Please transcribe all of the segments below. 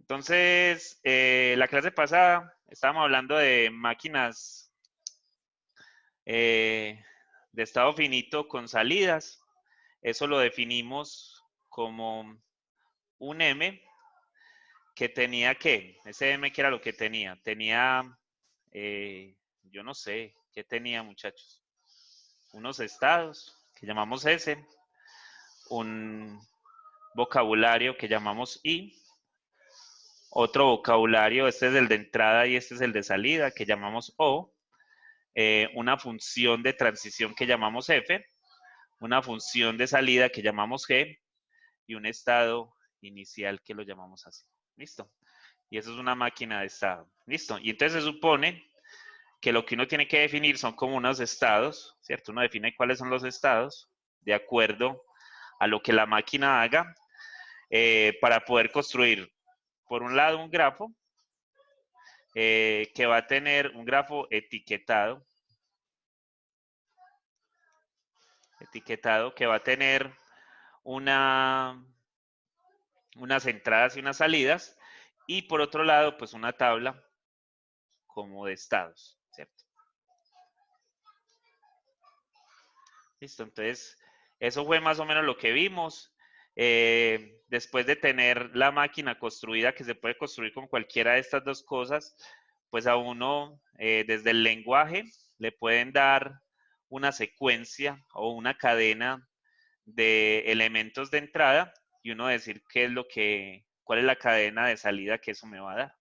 Entonces, la clase pasada estábamos hablando de máquinas de estado finito con salidas. Eso lo definimos como un M que tenía ¿qué? Ese M que era lo que tenía. Tenía, yo no sé, ¿qué tenía, muchachos? Unos estados que llamamos S, un vocabulario que llamamos I, otro vocabulario, este es el de entrada y este es el de salida, que llamamos O, una función de transición que llamamos F, una función de salida que llamamos G y un estado inicial que lo llamamos así. ¿Listo? Y eso es una máquina de estado. ¿Listo? Y entonces se supone que lo que uno tiene que definir son como unos estados, ¿cierto? Uno define cuáles son los estados de acuerdo a lo que la máquina haga para poder construir, por un lado, un grafo que va a tener un grafo etiquetado que va a tener unas entradas y unas salidas, y por otro lado, pues una tabla como de estados, ¿cierto? Listo, entonces, eso fue más o menos lo que vimos. Después de tener la máquina construida, que se puede construir con cualquiera de estas dos cosas, pues a uno, desde el lenguaje, le pueden dar una secuencia o una cadena de elementos de entrada y uno decir cuál es la cadena de salida que eso me va a dar.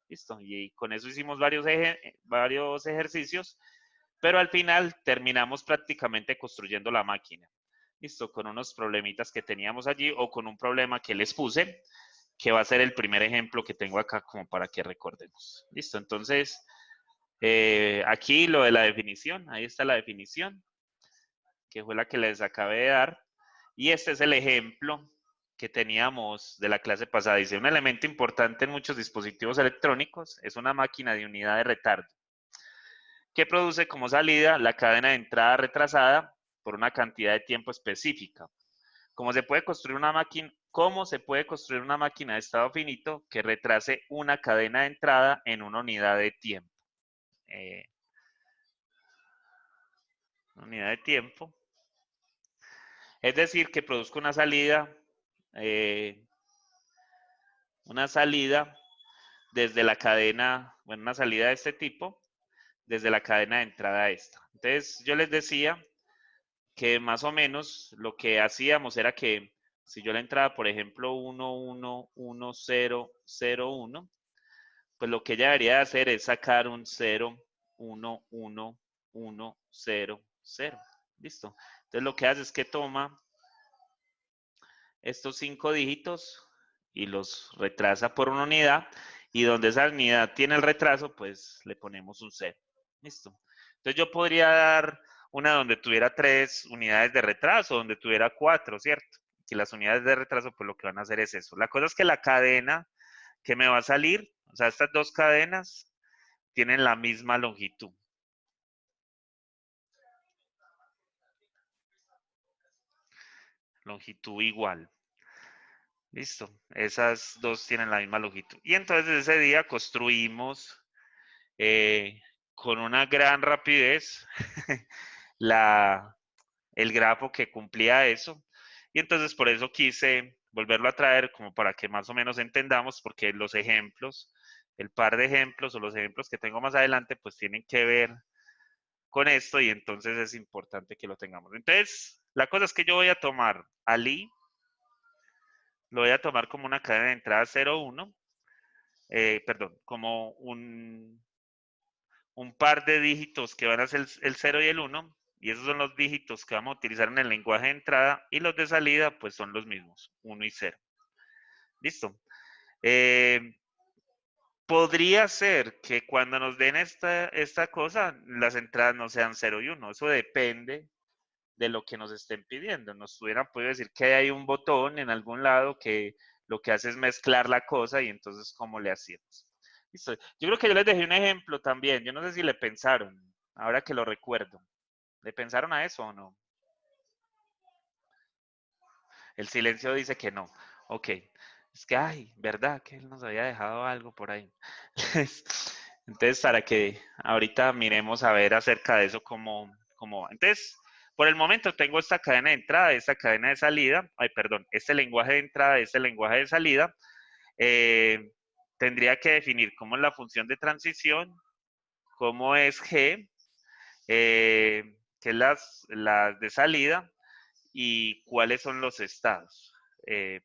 Listo, y con eso hicimos varios ejercicios, pero al final terminamos prácticamente construyendo la máquina. Listo, con unos problemitas que teníamos allí o con un problema que les puse, que va a ser el primer ejemplo que tengo acá como para que recordemos. Listo, entonces, aquí lo de la definición, ahí está la definición, que fue la que les acabé de dar. Y este es el ejemplo que teníamos de la clase pasada. Dice, un elemento importante en muchos dispositivos electrónicos es una máquina de unidad de retardo, que produce como salida la cadena de entrada retrasada por una cantidad de tiempo específica. ¿Cómo se puede construir una máquina de estado finito que retrase una cadena de entrada en una unidad de tiempo? Unidad de tiempo. Es decir, que produzca una salida desde la cadena, bueno, una salida de este tipo, desde la cadena de entrada esta. Entonces, yo les decía que más o menos lo que hacíamos era que si yo la entrada, por ejemplo, 1, 1, 1, 0, 0, 1, pues lo que ella debería hacer es sacar un 0, 1, 1, 1, 0, 0. ¿Listo? Entonces, lo que hace es que toma estos 5 dígitos y los retrasa por una unidad, y donde esa unidad tiene el retraso, pues le ponemos un 0. ¿Listo? Entonces yo podría dar una donde tuviera 3 unidades de retraso, donde tuviera 4, ¿cierto? Que las unidades de retraso, pues lo que van a hacer es eso. La cosa es que la cadena que me va a salir, o sea, estas dos cadenas tienen la misma longitud. Longitud igual. Listo. Esas dos tienen la misma longitud. Y entonces ese día construimos con una gran rapidez el grafo que cumplía eso. Y entonces por eso quise volverlo a traer como para que más o menos entendamos, porque los ejemplos, el par de ejemplos o los ejemplos que tengo más adelante, pues tienen que ver con esto, y entonces es importante que lo tengamos. Entonces, la cosa es que yo voy a tomar al I, lo voy a tomar como una cadena de entrada 0, 1, perdón, como un par de dígitos que van a ser el 0 y el 1, y esos son los dígitos que vamos a utilizar en el lenguaje de entrada, y los de salida pues son los mismos, 1 y 0. ¿Listo? Podría ser que cuando nos den esta cosa, las entradas no sean 0 y 1, eso depende de lo que nos estén pidiendo. Nos hubieran podido decir que hay un botón en algún lado que lo que hace es mezclar la cosa, y entonces, ¿cómo le hacíamos? Listo. Yo creo que yo les dejé un ejemplo también. Yo no sé si le pensaron, ahora que lo recuerdo. ¿Le pensaron a eso o no? El silencio dice que no. Ok. Es que, ay, ¿verdad? Que él nos había dejado algo por ahí. Entonces, para que ahorita miremos a ver acerca de eso cómo va. Entonces, por el momento tengo esta cadena de entrada, esta cadena de salida, ay, perdón, este lenguaje de entrada, este lenguaje de salida. Tendría que definir cómo es la función de transición, cómo es G, qué es las de salida y cuáles son los estados.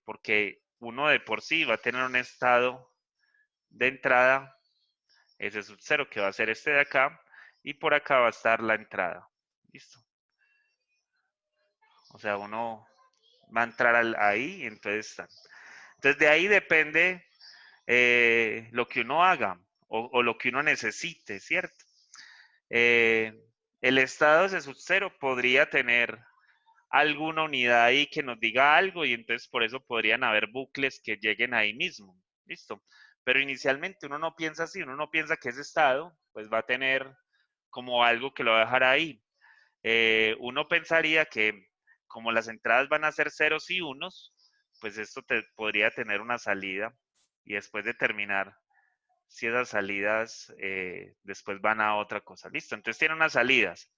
Porque uno de por sí va a tener un estado de entrada, ese sub 0 que va a ser este de acá, y por acá va a estar la entrada. ¿Listo? O sea, uno va a entrar ahí, entonces está. Entonces de ahí depende lo que uno haga o lo que uno necesite, ¿cierto? El estado de sub 0 podría tener alguna unidad ahí que nos diga algo y entonces por eso podrían haber bucles que lleguen ahí mismo. ¿Listo? Pero inicialmente uno no piensa así, uno no piensa que ese estado pues va a tener como algo que lo va a dejar ahí. Uno pensaría que como las entradas van a ser ceros y unos, pues esto podría tener una salida y después de terminar si esas salidas después van a otra cosa. Listo, entonces tiene unas salidas.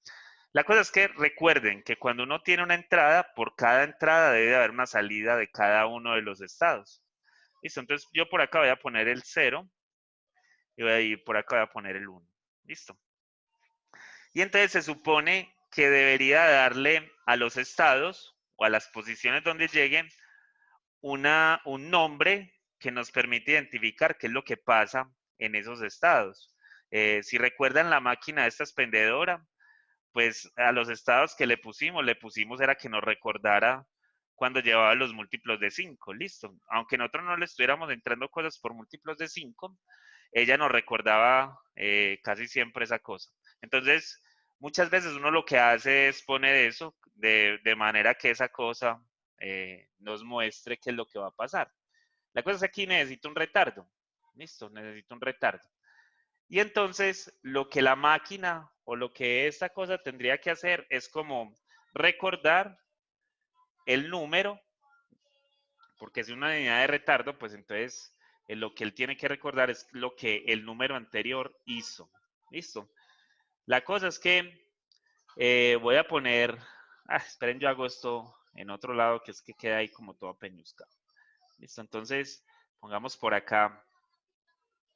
La cosa es que recuerden que cuando uno tiene una entrada, por cada entrada debe haber una salida de cada uno de los estados. Listo, entonces yo por acá voy a poner el 0 y voy a ir por acá voy a poner el 1. Listo. Y entonces se supone que debería darle a los estados o a las posiciones donde lleguen un nombre que nos permite identificar qué es lo que pasa en esos estados. Si recuerdan la máquina de esta expendedora, pues a los estados que le pusimos era que nos recordara cuando llevaba los múltiplos de 5, listo. Aunque nosotros no le estuviéramos entrando cosas por múltiplos de 5, ella nos recordaba casi siempre esa cosa. Entonces, muchas veces uno lo que hace es poner eso de manera que esa cosa nos muestre qué es lo que va a pasar. La cosa es que aquí necesito un retardo. Listo, necesito un retardo. Y entonces lo que la máquina o lo que esta cosa tendría que hacer es como recordar el número, porque si una unidad de retardo, pues entonces lo que él tiene que recordar es lo que el número anterior hizo. Listo. La cosa es que voy a poner, esperen, yo hago esto en otro lado que es que queda ahí como todo peñuscado. Listo, entonces pongamos por acá,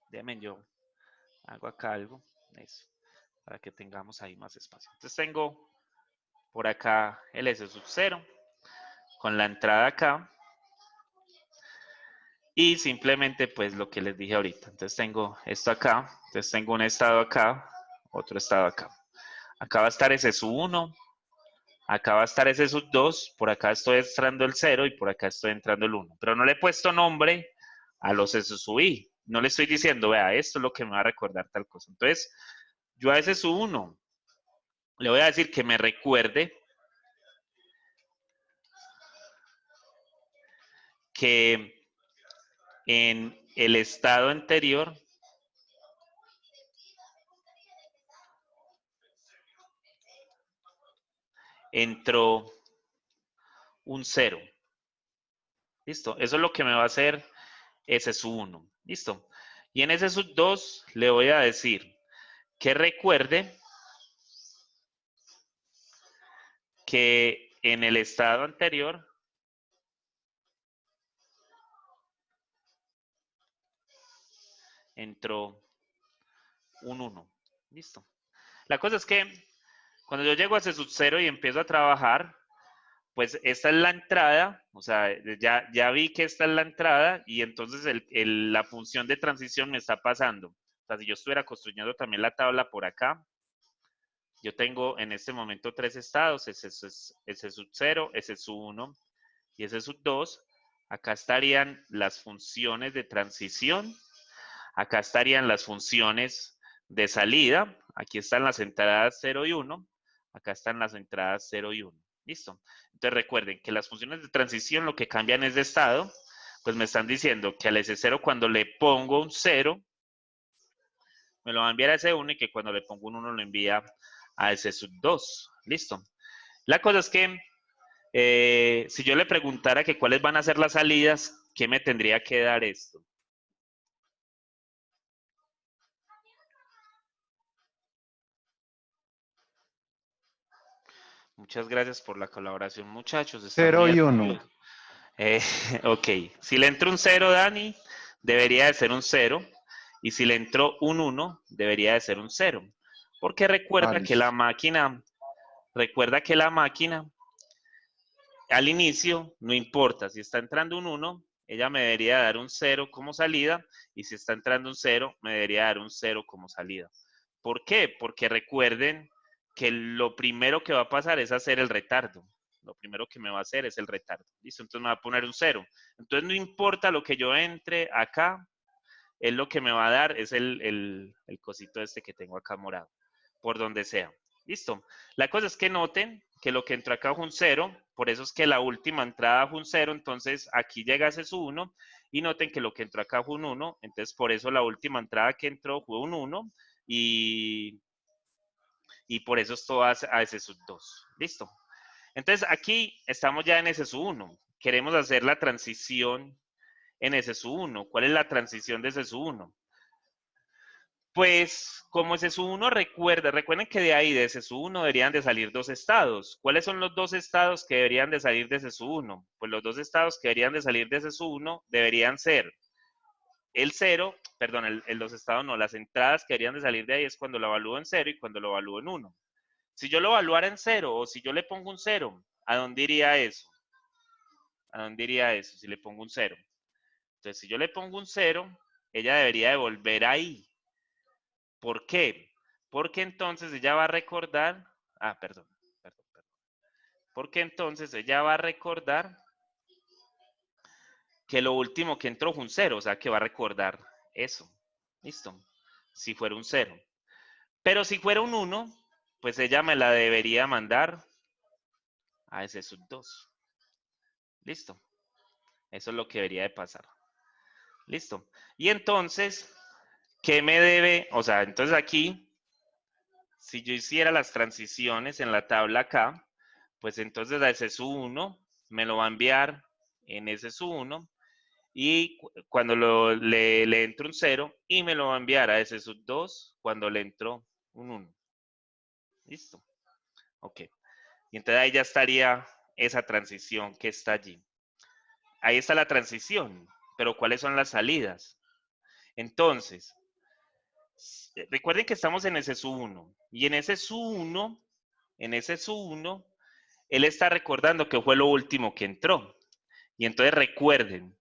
déjenme yo hago acá algo, eso, para que tengamos ahí más espacio. Entonces tengo por acá el S sub 0 con la entrada acá y simplemente pues lo que les dije ahorita. Entonces tengo esto acá, entonces tengo un estado acá, otro estado acá. Acá va a estar S sub 1, acá va a estar S sub 2, por acá estoy entrando el 0 y por acá estoy entrando el 1. Pero no le he puesto nombre a los S sub I. No le estoy diciendo, vea, esto es lo que me va a recordar tal cosa. Entonces, yo a S sub 1 le voy a decir que me recuerde que en el estado anterior entró un 0. ¿Listo? Eso es lo que me va a hacer ese sub 1. ¿Listo? Y en ese sub 2 le voy a decir que recuerde que en el estado anterior entró un 1. ¿Listo? La cosa es que cuando yo llego a ese sub 0 y empiezo a trabajar, pues esta es la entrada, o sea, ya vi que esta es la entrada y entonces la función de transición me está pasando. O sea, si yo estuviera construyendo también la tabla por acá, yo tengo en este momento tres estados, ese sub 0, ese sub 1 y ese sub 2. Acá estarían las funciones de transición, acá estarían las funciones de salida, aquí están las entradas 0 y 1, acá están las entradas 0 y 1. ¿Listo? Entonces recuerden que las funciones de transición lo que cambian es de estado, pues me están diciendo que al S0 cuando le pongo un 0, me lo va a enviar a S1 y que cuando le pongo un 1 lo envía a S2. ¿Listo? La cosa es que si yo le preguntara que cuáles van a ser las salidas, ¿qué me tendría que dar esto? Muchas gracias por la colaboración, muchachos. Están 0 muy y activos. 1. Ok, si le entra un 0, Dani, debería de ser un 0. Y si le entró un 1, debería de ser un 0. Porque Listo. recuerda que la máquina al inicio no importa. Si está entrando un 1, ella me debería dar un 0 como salida. Y si está entrando un 0, me debería dar un 0 como salida. ¿Por qué? Porque recuerden que lo primero que va a pasar es hacer el retardo. Lo primero que me va a hacer es el retardo. ¿Listo? Entonces me va a poner un 0. Entonces no importa lo que yo entre acá, él lo que me va a dar es el cosito este que tengo acá morado, por donde sea. ¿Listo? La cosa es que noten que lo que entró acá fue un 0, por eso es que la última entrada fue un 0, entonces aquí llega ese su 1, y noten que lo que entró acá fue un 1, entonces por eso la última entrada que entró fue un 1, y por eso esto va a ese sub 2. ¿Listo? Entonces aquí estamos ya en ese sub 1. Queremos hacer la transición en ese sub 1. ¿Cuál es la transición de ese sub 1? Pues como ese sub 1 recuerden que de ahí, de ese sub 1, deberían de salir dos estados. ¿Cuáles son los dos estados que deberían de salir de ese sub 1? Pues los dos estados que deberían de salir de ese sub 1 deberían ser el 0, perdón, los estados no, las entradas que deberían de salir de ahí es cuando lo evalúo en 0 y cuando lo evalúo en 1. Si yo lo evaluara en 0 o si yo le pongo un 0, ¿a dónde iría eso? ¿A dónde iría eso si le pongo un 0? Entonces, si yo le pongo un 0, ella debería de volver ahí. ¿Por qué? Porque entonces ella va a recordar, perdón. Porque entonces ella va a recordar que lo último que entró fue un 0, o sea que va a recordar eso. ¿Listo? Si fuera un 0. Pero si fuera un 1, pues ella me la debería mandar a ese sub 2. ¿Listo? Eso es lo que debería de pasar. ¿Listo? Y entonces, ¿qué me debe? O sea, entonces aquí, si yo hiciera las transiciones en la tabla acá, pues entonces a ese sub 1 me lo va a enviar en ese sub 1 y cuando le entro un 0 y me lo va a enviar a ese sub 2 cuando le entro un 1. ¿Listo? Ok. Y entonces ahí ya estaría esa transición que está allí. Ahí está la transición, pero ¿cuáles son las salidas? Entonces, recuerden que estamos en ese sub 1 y en ese sub 1, él está recordando que fue lo último que entró. Y entonces recuerden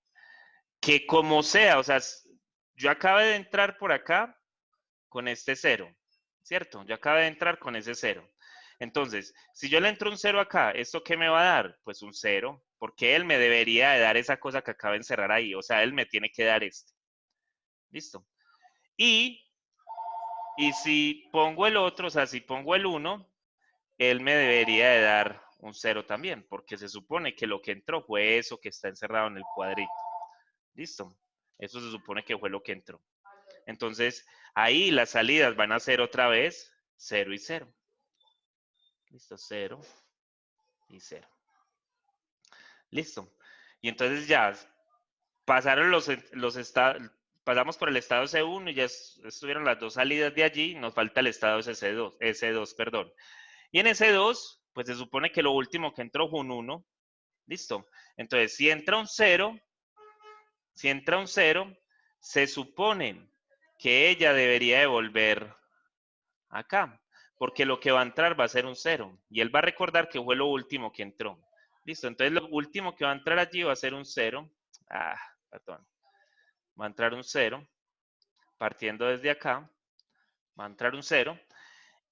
que como sea, o sea, yo acabé de entrar por acá con este 0, ¿cierto? Yo acabé de entrar con ese 0. Entonces, si yo le entro un 0 acá, ¿esto qué me va a dar? Pues un 0, porque él me debería de dar esa cosa que acaba de encerrar ahí, o sea, él me tiene que dar este. ¿Listo? Y si pongo el otro, o sea, si pongo el 1, él me debería de dar un 0 también, porque se supone que lo que entró fue eso que está encerrado en el cuadrito. ¿Listo? Eso se supone que fue lo que entró. Entonces, ahí las salidas van a ser otra vez 0 y 0. ¿Listo? 0 y 0. ¿Listo? Y entonces ya pasaron los estados, pasamos por el estado C1 y ya estuvieron las dos salidas de allí, nos falta el estado S2, perdón. Y en S2, pues se supone que lo último que entró fue un 1. ¿Listo? Entonces, si entra un 0, se supone que ella debería de volver acá, porque lo que va a entrar va a ser un 0 y él va a recordar que fue lo último que entró. Listo, entonces lo último que va a entrar allí va a ser un 0. Perdón. Va a entrar un 0, partiendo desde acá, va a entrar un 0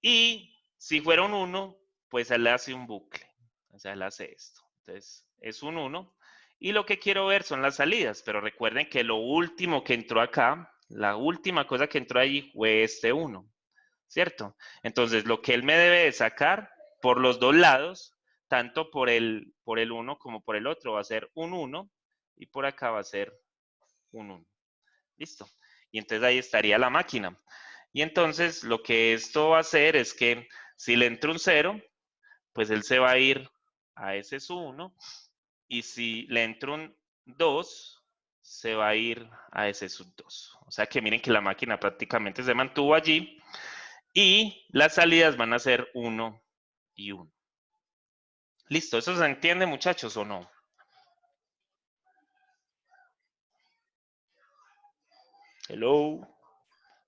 y si fuera un 1, pues él hace un bucle, o sea, él hace esto. Entonces, es un 1 y lo que quiero ver son las salidas, pero recuerden que lo último que entró acá, la última cosa que entró allí fue este 1. ¿Cierto? Entonces, lo que él me debe de sacar por los dos lados, tanto por el 1 como por el otro, va a ser un 1 y por acá va a ser un 1. ¿Listo? Y entonces ahí estaría la máquina. Y entonces lo que esto va a hacer es que si le entra un 0, pues él se va a ir a ese su 1 y si le entra un 2, se va a ir a S sub 2. O sea que miren que la máquina prácticamente se mantuvo allí y las salidas van a ser 1 y 1. ¿Listo? ¿Eso se entiende, muchachos, o no? Hello.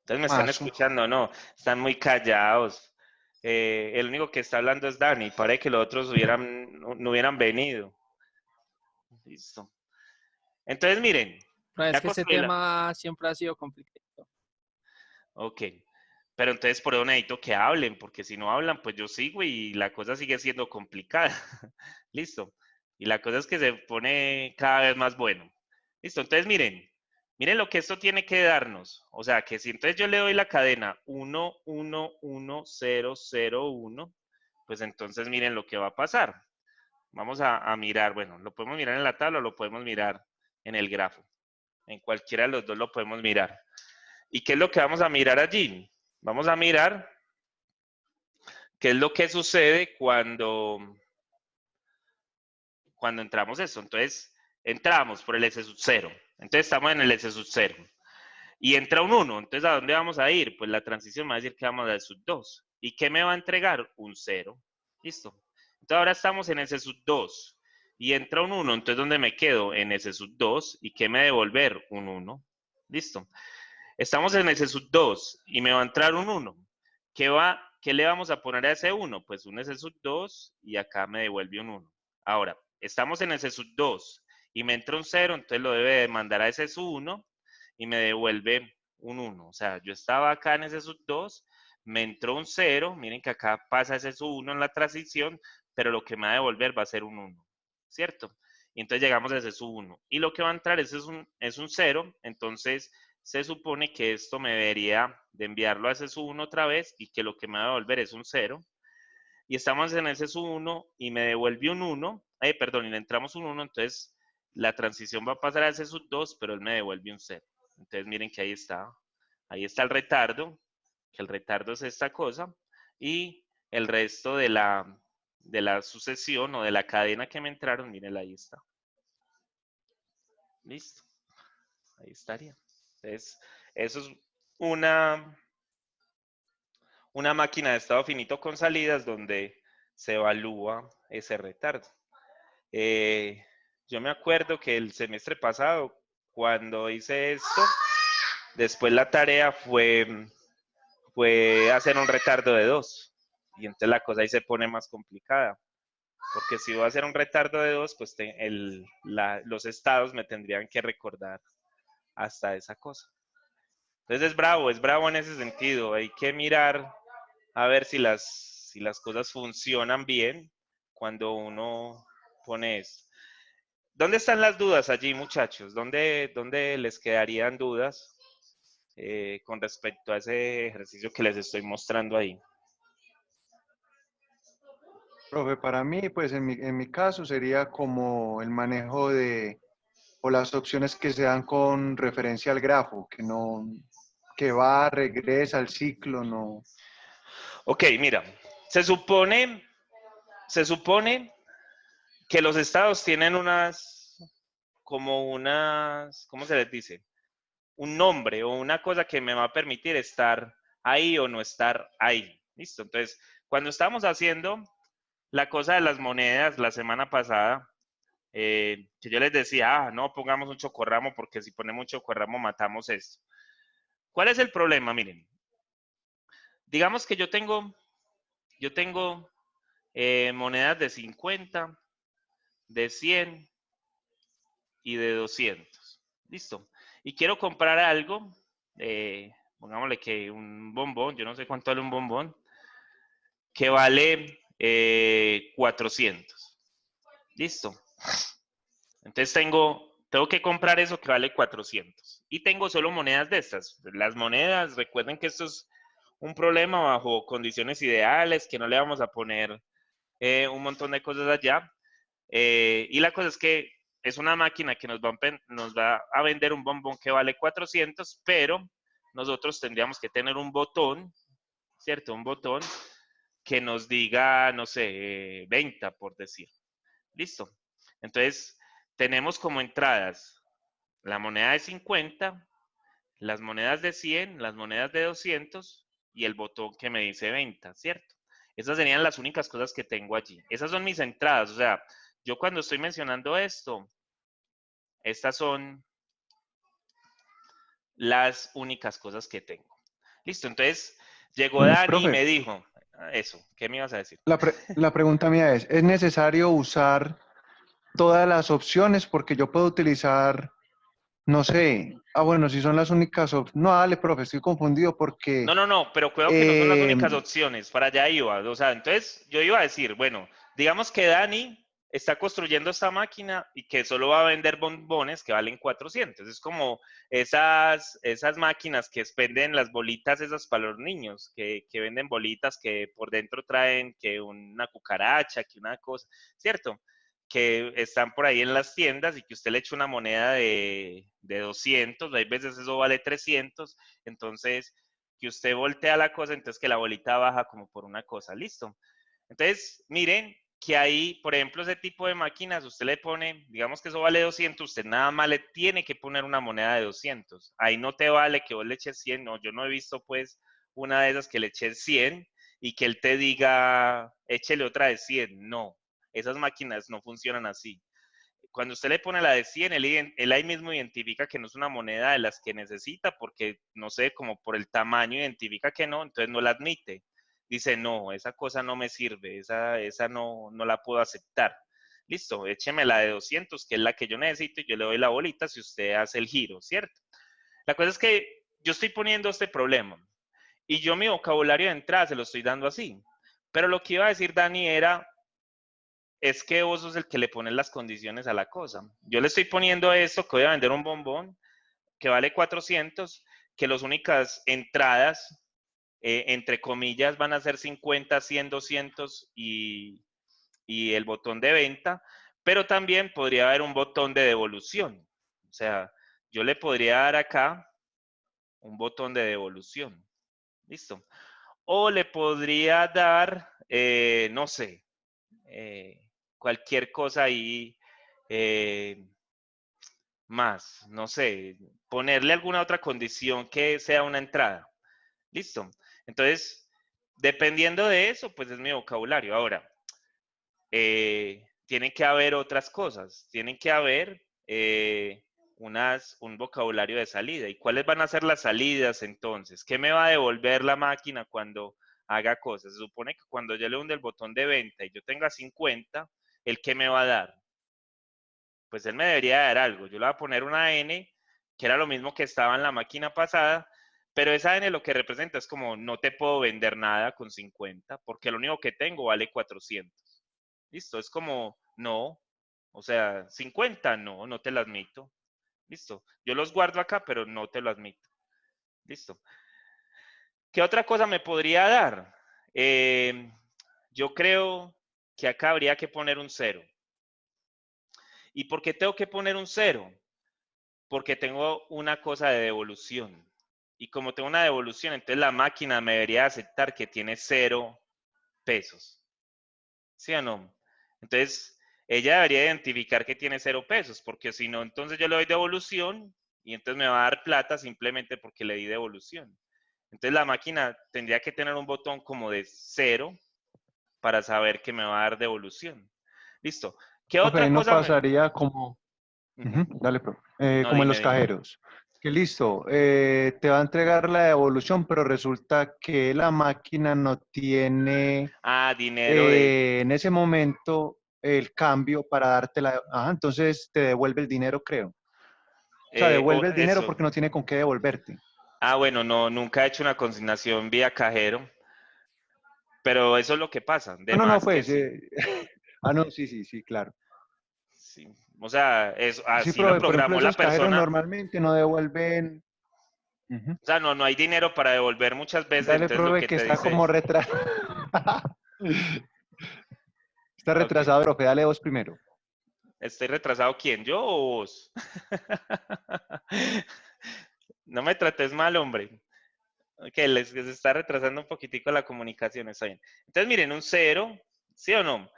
Entonces me están Más, escuchando, no, están muy callados. El único que está hablando es Dani, parece que los otros no hubieran venido. Listo. Entonces, miren, No, es ya que este construí la... tema siempre ha sido complicado. Ok, pero entonces por eso necesito que hablen, porque si no hablan, pues yo sigo y la cosa sigue siendo complicada. Listo. Y la cosa es que se pone cada vez más bueno. Listo, entonces miren lo que esto tiene que darnos. O sea, que si entonces yo le doy la cadena 1, 1, 1, 0, 0, 1, pues entonces miren lo que va a pasar. Vamos a mirar, bueno, lo podemos mirar en la tabla o lo podemos mirar en el grafo. En cualquiera de los dos lo podemos mirar. ¿Y qué es lo que vamos a mirar allí? Vamos a mirar qué es lo que sucede cuando entramos eso. Entonces, entramos por el S sub 0. Entonces, estamos en el S sub 0. Y entra un 1. Entonces, ¿a dónde vamos a ir? Pues la transición me va a decir que vamos al sub 2. ¿Y qué me va a entregar? Un 0. Listo. Entonces, ahora estamos en S sub 2. Y entra un 1. Entonces, ¿dónde me quedo? En S sub 2. ¿Y qué me va a devolver? Un 1. Listo. Estamos en S sub 2 y me va a entrar un 1. ¿Qué le vamos a poner a ese 1? Pues un S sub 2 y acá me devuelve un 1. Ahora, estamos en S sub 2 y me entra un 0, entonces lo debe de mandar a S sub 1 y me devuelve un 1. O sea, yo estaba acá en S sub 2, me entró un 0, miren que acá pasa S sub 1 en la transición, pero lo que me va a devolver va a ser un 1, ¿cierto? Y entonces llegamos a S sub 1. Y lo que va a entrar es un 0, entonces se supone que esto me debería de enviarlo a ese sub 1 otra vez y que lo que me va a devolver es un 0. Y estamos en ese sub 1 y me devuelve un 1. Perdón, y le entramos un 1, entonces la transición va a pasar a ese sub 2, pero él me devuelve un 0. Entonces miren que ahí está. Ahí está el retardo, que el retardo es esta cosa. Y el resto de la sucesión o de la cadena que me entraron, miren, ahí está. Listo. Ahí estaría. Entonces, eso es una máquina de estado finito con salidas donde se evalúa ese retardo. Yo me acuerdo que el semestre pasado, cuando hice esto, después la tarea fue hacer un retardo de 2. Y entonces la cosa ahí se pone más complicada. Porque si voy a hacer un retardo de 2, pues los estados me tendrían que recordar hasta esa cosa. Entonces es bravo en ese sentido. Hay que mirar a ver si las cosas funcionan bien cuando uno pone esto. ¿Dónde están las dudas allí, muchachos? ¿Dónde les quedarían dudas con respecto a ese ejercicio que les estoy mostrando ahí? profe, para mí, pues en mi caso sería como el manejo o las opciones que se dan con referencia al grafo, que va, regresa al ciclo, no. Ok, mira, se supone que los estados tienen ¿cómo se les dice? Un nombre o una cosa que me va a permitir estar ahí o no estar ahí. Listo. Entonces, cuando estábamos haciendo la cosa de las monedas la semana pasada, que yo les decía, no pongamos un chocorramo porque si ponemos un chocorramo matamos esto. ¿Cuál es el problema? Miren, digamos que yo tengo monedas de 50, de 100 y de 200. Listo. Y quiero comprar algo, pongámosle que un bombón, yo no sé cuánto vale un bombón, que vale 400. Listo. Entonces tengo que comprar eso que vale 400. Y tengo solo monedas de estas. Las monedas, recuerden que esto es un problema bajo condiciones ideales, que no le vamos a poner un montón de cosas allá. Y la cosa es que es una máquina que nos va a vender un bombón que vale 400, pero nosotros tendríamos que tener un botón, ¿cierto? Un botón que nos diga, no sé, venta, por decir. Listo. Entonces, tenemos como entradas la moneda de 50, las monedas de 100, las monedas de 200 y el botón que me dice venta, ¿cierto? Esas serían las únicas cosas que tengo allí. Esas son mis entradas, o sea, yo cuando estoy mencionando esto, estas son las únicas cosas que tengo. Listo, entonces llegó Dani y Profe, me dijo, eso, ¿qué me ibas a decir? la pregunta mía ¿es necesario usar todas las opciones? Porque yo puedo utilizar, no sé, bueno, si son las únicas opciones. No, dale, profe, estoy confundido porque No, pero cuidado que no son las eh, únicas opciones, para allá iba. O sea, entonces yo iba a decir, bueno, digamos que Dani está construyendo esta máquina y que solo va a vender bombones que valen 400. Es como esas máquinas que expenden las bolitas esas para los niños, que venden bolitas que por dentro traen que una cucaracha, que una cosa, ¿cierto? Que están por ahí en las tiendas y que usted le echa una moneda de 200, hay veces eso vale 300, entonces que usted voltea la cosa, entonces que la bolita baja como por una cosa, listo. Entonces, miren que ahí, por ejemplo, ese tipo de máquinas, usted le pone, digamos que eso vale 200, usted nada más le tiene que poner una moneda de 200. Ahí no te vale que vos le eches 100, no, yo no he visto pues una de esas que le eches 100 y que él te diga, échele otra de 100, no. Esas máquinas no funcionan así. Cuando usted le pone la de 100, él ahí mismo identifica que no es una moneda de las que necesita, porque no sé, como por el tamaño identifica que no, entonces no la admite. Dice, no, esa cosa no me sirve, esa no la puedo aceptar. Listo, écheme la de 200, que es la que yo necesito, y yo le doy la bolita si usted hace el giro, ¿cierto? La cosa es que yo estoy poniendo este problema, y yo mi vocabulario de entrada se lo estoy dando así. Pero lo que iba a decir Dani era, es que vos sos el que le pones las condiciones a la cosa. Yo le estoy poniendo esto, que voy a vender un bombón que vale 400, que las únicas entradas, entre comillas, van a ser 50, 100, 200 y el botón de venta, pero también podría haber un botón de devolución. O sea, yo le podría dar acá un botón de devolución. ¿Listo? O le podría dar, no sé, cualquier cosa ahí eh, más, no sé, ponerle alguna otra condición que sea una entrada. Listo. Entonces, dependiendo de eso, pues es mi vocabulario. Ahora, tienen que haber otras cosas, tienen que haber un vocabulario de salida. ¿Y cuáles van a ser las salidas entonces? ¿Qué me va a devolver la máquina cuando haga cosas? Se supone que cuando yo le hunde el botón de venta y yo tenga 50, ¿el qué me va a dar? Pues él me debería dar algo. Yo le voy a poner una N, que era lo mismo que estaba en la máquina pasada, pero esa N lo que representa es como no te puedo vender nada con 50, porque lo único que tengo vale 400. Listo, es como no, o sea, 50 no te lo admito. Listo, yo los guardo acá, pero no te lo admito. Listo. ¿Qué otra cosa me podría dar? Yo creo que acá habría que poner un 0. ¿Y por qué tengo que poner un 0? Porque tengo una cosa de devolución. Y como tengo una devolución, entonces la máquina me debería aceptar que tiene 0 pesos. ¿Sí o no? Entonces, ella debería identificar que tiene 0 pesos, porque si no, entonces yo le doy devolución y entonces me va a dar plata simplemente porque le di devolución. Entonces la máquina tendría que tener un botón como de 0 para saber que me va a dar devolución. Listo. ¿Qué profe, otra ahí no cosa? pasaría como, Ujú. dale, profe, No, como en dime, los dime. cajeros. Que listo, te va a entregar la devolución, pero resulta que la máquina no tiene Ah, dinero de... en ese momento el cambio para darte la... Ajá, entonces te devuelve el dinero, creo. O sea, devuelve el dinero eso. porque no tiene con qué devolverte. Ah, bueno, no, nunca he hecho una consignación vía cajero, pero eso es lo que pasa. De No, más que pues. sí. No, sí, sí, sí, claro. Sí. O sea, Sí, así lo profe, por ejemplo, programó la esos cajeros persona. normalmente no devuelven. Ujú. O sea, no hay dinero para devolver muchas veces, Dale, entonces lo profe, que que te está dice, como retrasado. Está ok, retrasado, profe, dale vos primero. ¿estoy retrasado quién? ¿Yo o vos? No me trates mal, hombre. Ok, les está retrasando un poquitico la comunicación, está bien. Entonces, miren, un 0, ¿sí o no?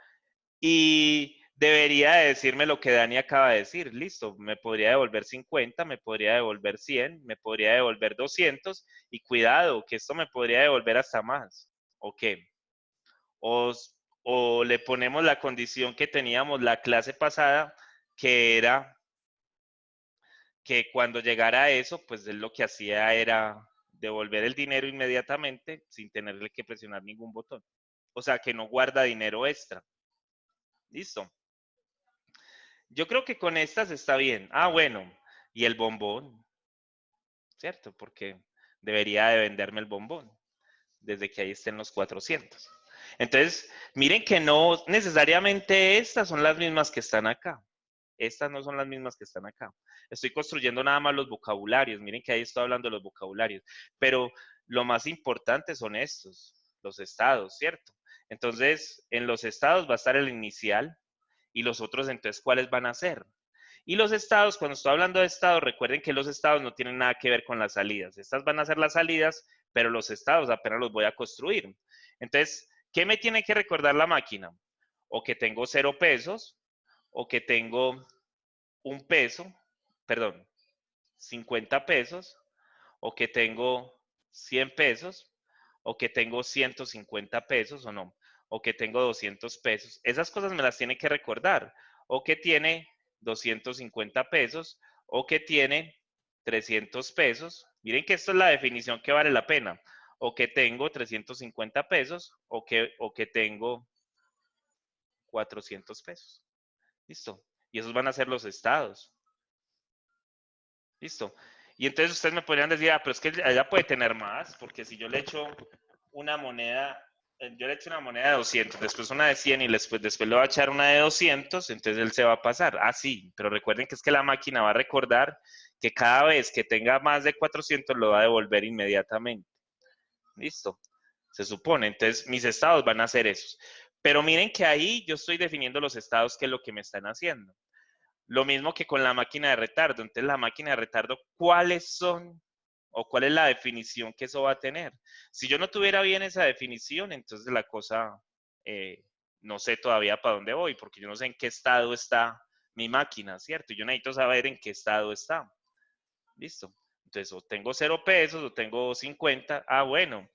Y debería de decirme lo que Dani acaba de decir. Listo, me podría devolver 50, me podría devolver 100, me podría devolver 200 y cuidado, que esto me podría devolver hasta más. ¿O qué? O, o le ponemos la condición que teníamos la clase pasada, que era que cuando llegara a eso, pues él lo que hacía era devolver el dinero inmediatamente sin tenerle que presionar ningún botón. O sea, que no guarda dinero extra. Listo. Yo creo que con estas está bien. Ah, bueno. Y el bombón, ¿cierto? Porque debería de venderme el bombón desde que ahí estén los 400. Entonces, miren que no necesariamente estas son las mismas que están acá. Estas no son las mismas que están acá. Estoy construyendo nada más los vocabularios. Miren que ahí estoy hablando de los vocabularios. Pero lo más importante son estos, los estados, ¿cierto? Entonces, en los estados va a estar el inicial y los otros, entonces, ¿cuáles van a ser? Y los estados, cuando estoy hablando de estados, recuerden que los estados no tienen nada que ver con las salidas. Estas van a ser las salidas, pero los estados apenas los voy a construir. Entonces, ¿qué me tiene que recordar la máquina? O que tengo 0 pesos, o que tengo 1 peso, perdón, 50 pesos, o que tengo 100 pesos, o que tengo 150 pesos o no, o que tengo 200 pesos. Esas cosas me las tiene que recordar. O que tiene 250 pesos, o que tiene 300 pesos. Miren que esto es la definición que vale la pena. O que tengo 350 pesos, o que tengo 400 pesos. Listo. Y esos van a ser los estados. Listo. Y entonces ustedes me podrían decir, ah, pero es que ella puede tener más, porque si yo le echo una moneda, yo le echo una moneda de 200, después una de 100 y después le voy a echar una de 200, entonces él se va a pasar. Ah, sí, pero recuerden que es que la máquina va a recordar que cada vez que tenga más de 400 lo va a devolver inmediatamente. Listo. Se supone. Entonces mis estados van a ser esos. Pero miren que ahí yo estoy definiendo los estados, que es lo que me están haciendo. Lo mismo que con la máquina de retardo. Entonces, la máquina de retardo, ¿cuáles son o cuál es la definición que eso va a tener? Si yo no tuviera bien esa definición, entonces la cosa, no sé todavía para dónde voy, porque yo no sé en qué estado está mi máquina, ¿cierto? Yo necesito saber en qué estado está. Listo. Entonces, o tengo 0 pesos o tengo 50. Ah, bueno.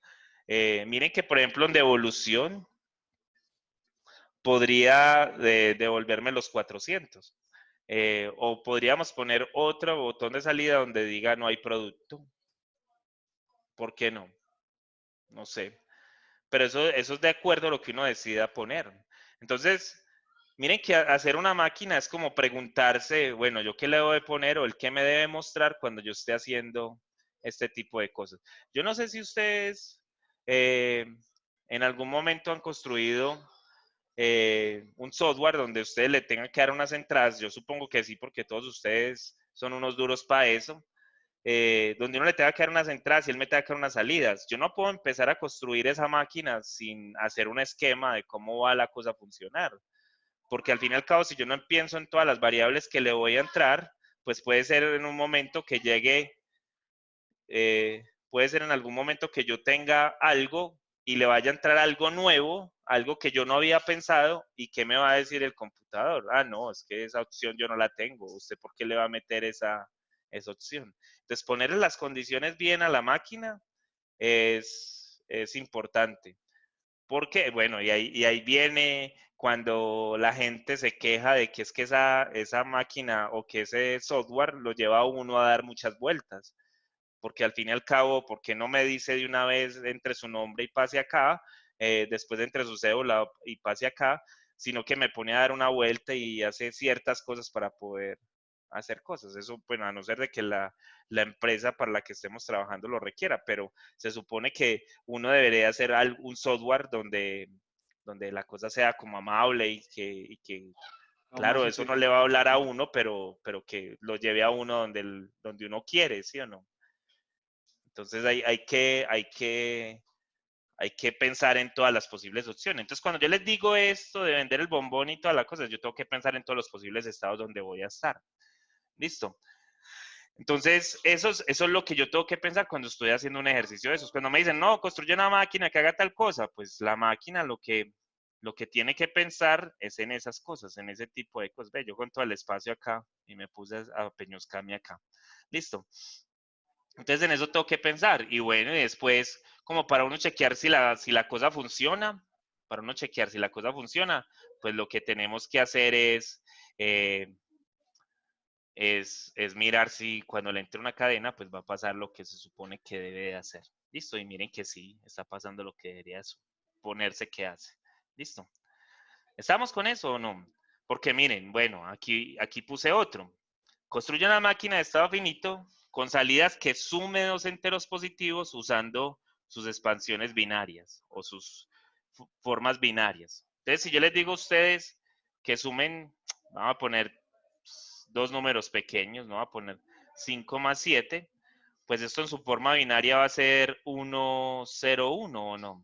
Miren que, por ejemplo, en devolución podría devolverme los 400. O podríamos poner otro botón de salida donde diga no hay producto. ¿Por qué no? No sé. Pero eso es de acuerdo a lo que uno decida poner. Entonces, miren que hacer una máquina es como preguntarse, bueno, ¿yo qué le debo de poner o el qué me debe mostrar cuando yo esté haciendo este tipo de cosas? Yo no sé si ustedes en algún momento han construido un software donde ustedes le tengan que dar unas entradas. Yo supongo que sí, porque todos ustedes son unos duros para eso. Donde uno le tenga que dar unas entradas y él me tenga que dar unas salidas. Yo no puedo empezar a construir esa máquina sin hacer un esquema de cómo va la cosa a funcionar. Porque al fin y al cabo, si yo no pienso en todas las variables que le voy a entrar, pues puede ser en un momento que llegue, puede ser en algún momento que yo tenga algo y le vaya a entrar algo nuevo, algo que yo no había pensado, y ¿qué me va a decir el computador? Ah, no, es que esa opción yo no la tengo. ¿Usted por qué le va a meter esa opción? Entonces, ponerle las condiciones bien a la máquina es importante. Porque, bueno, y ahí viene cuando la gente se queja de que es que esa máquina o que ese software lo lleva a uno a dar muchas vueltas. Porque al fin y al cabo, ¿por qué no me dice de una vez entre su nombre y pase acá, después entre su cédula y pase acá, sino que me pone a dar una vuelta y hace ciertas cosas para poder hacer cosas? Eso, bueno, a no ser de que la empresa para la que estemos trabajando lo requiera, pero se supone que uno debería hacer un software donde la cosa sea como amable y que No, más claro, eso no le va inteligente. a hablar a uno, pero que lo lleve a uno donde uno quiere, ¿sí o no? Entonces hay que pensar en todas las posibles opciones. Entonces, cuando yo les digo esto de vender el bombón y todas las cosas, yo tengo que pensar en todos los posibles estados donde voy a estar. ¿Listo? Entonces, eso es lo que yo tengo que pensar cuando estoy haciendo un ejercicio de esos. Cuando me dicen, no, construye una máquina que haga tal cosa, pues la máquina lo que lo que tiene que pensar es en esas cosas, en ese tipo de cosas. Ve, yo con todo el espacio acá y me puse a peñuscarme acá. Listo. Entonces en eso tengo que pensar. Y bueno, y después, como para uno chequear si la cosa funciona, pues lo que tenemos que hacer eh, es mirar si cuando le entre una cadena, pues va a pasar lo que se supone que debe de hacer. Listo, y miren que sí, está pasando lo que debería suponerse que hace. Listo. ¿Estamos con eso o no? Porque miren, bueno, aquí puse otro. Construye una máquina de estado finito con salidas que sume dos enteros positivos usando sus expansiones binarias o sus formas binarias. Entonces, si yo les digo a ustedes que sumen, vamos a poner dos números pequeños, ¿no? Vamos a poner 5 más 7, pues esto en su forma binaria va a ser 1, 0, 1, ¿o no?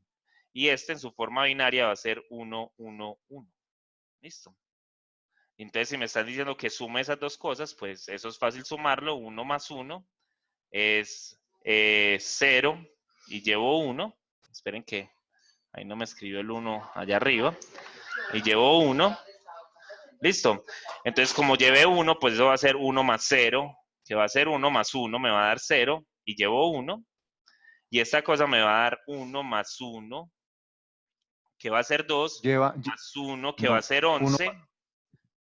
Y este en su forma binaria va a ser 1, 1, 1. Listo. Entonces, si me están diciendo que sume esas dos cosas, pues eso es fácil sumarlo. 1 más 1 es 0 y llevo 1. Esperen que ahí no me escribió el 1 allá arriba. Y llevo 1. Listo. Entonces, como llevé 1, pues eso va a ser 1 más 0, que va a ser 1 más 1, me va a dar 0 y llevo 1. Y esta cosa me va a dar 1 más 1, que va a ser 2, Lleva, más 1, que va a no, ser uno, 11,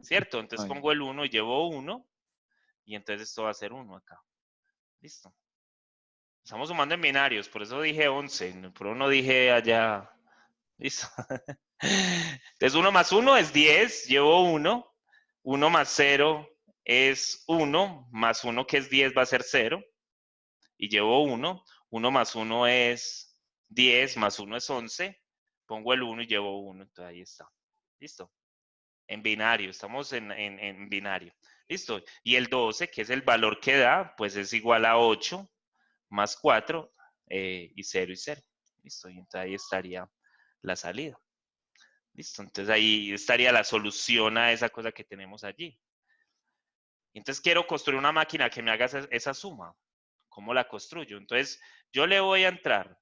¿cierto? Entonces ay, pongo el 1 y llevo 1. Y entonces esto va a ser 1 acá. Listo. Estamos sumando en binarios, por eso dije 11, por no dije allá. Listo. Entonces 1 más 1 es 10, llevo 1. 1 más 0 es 1, más 1 que es 10 va a ser 0. Y llevo 1. 1 más 1 es 10, más 1 es 11. Pongo el 1 y llevo 1, entonces ahí está. Listo. En binario, estamos en binario. Listo. Y el 12, que es el valor que da, pues es igual a 8 más 4 y 0 y 0. Listo. Y entonces ahí estaría la salida. Listo. Entonces ahí estaría la solución a esa cosa que tenemos allí. Entonces quiero construir una máquina que me haga esa suma. ¿Cómo la construyo? Entonces yo le voy a entrar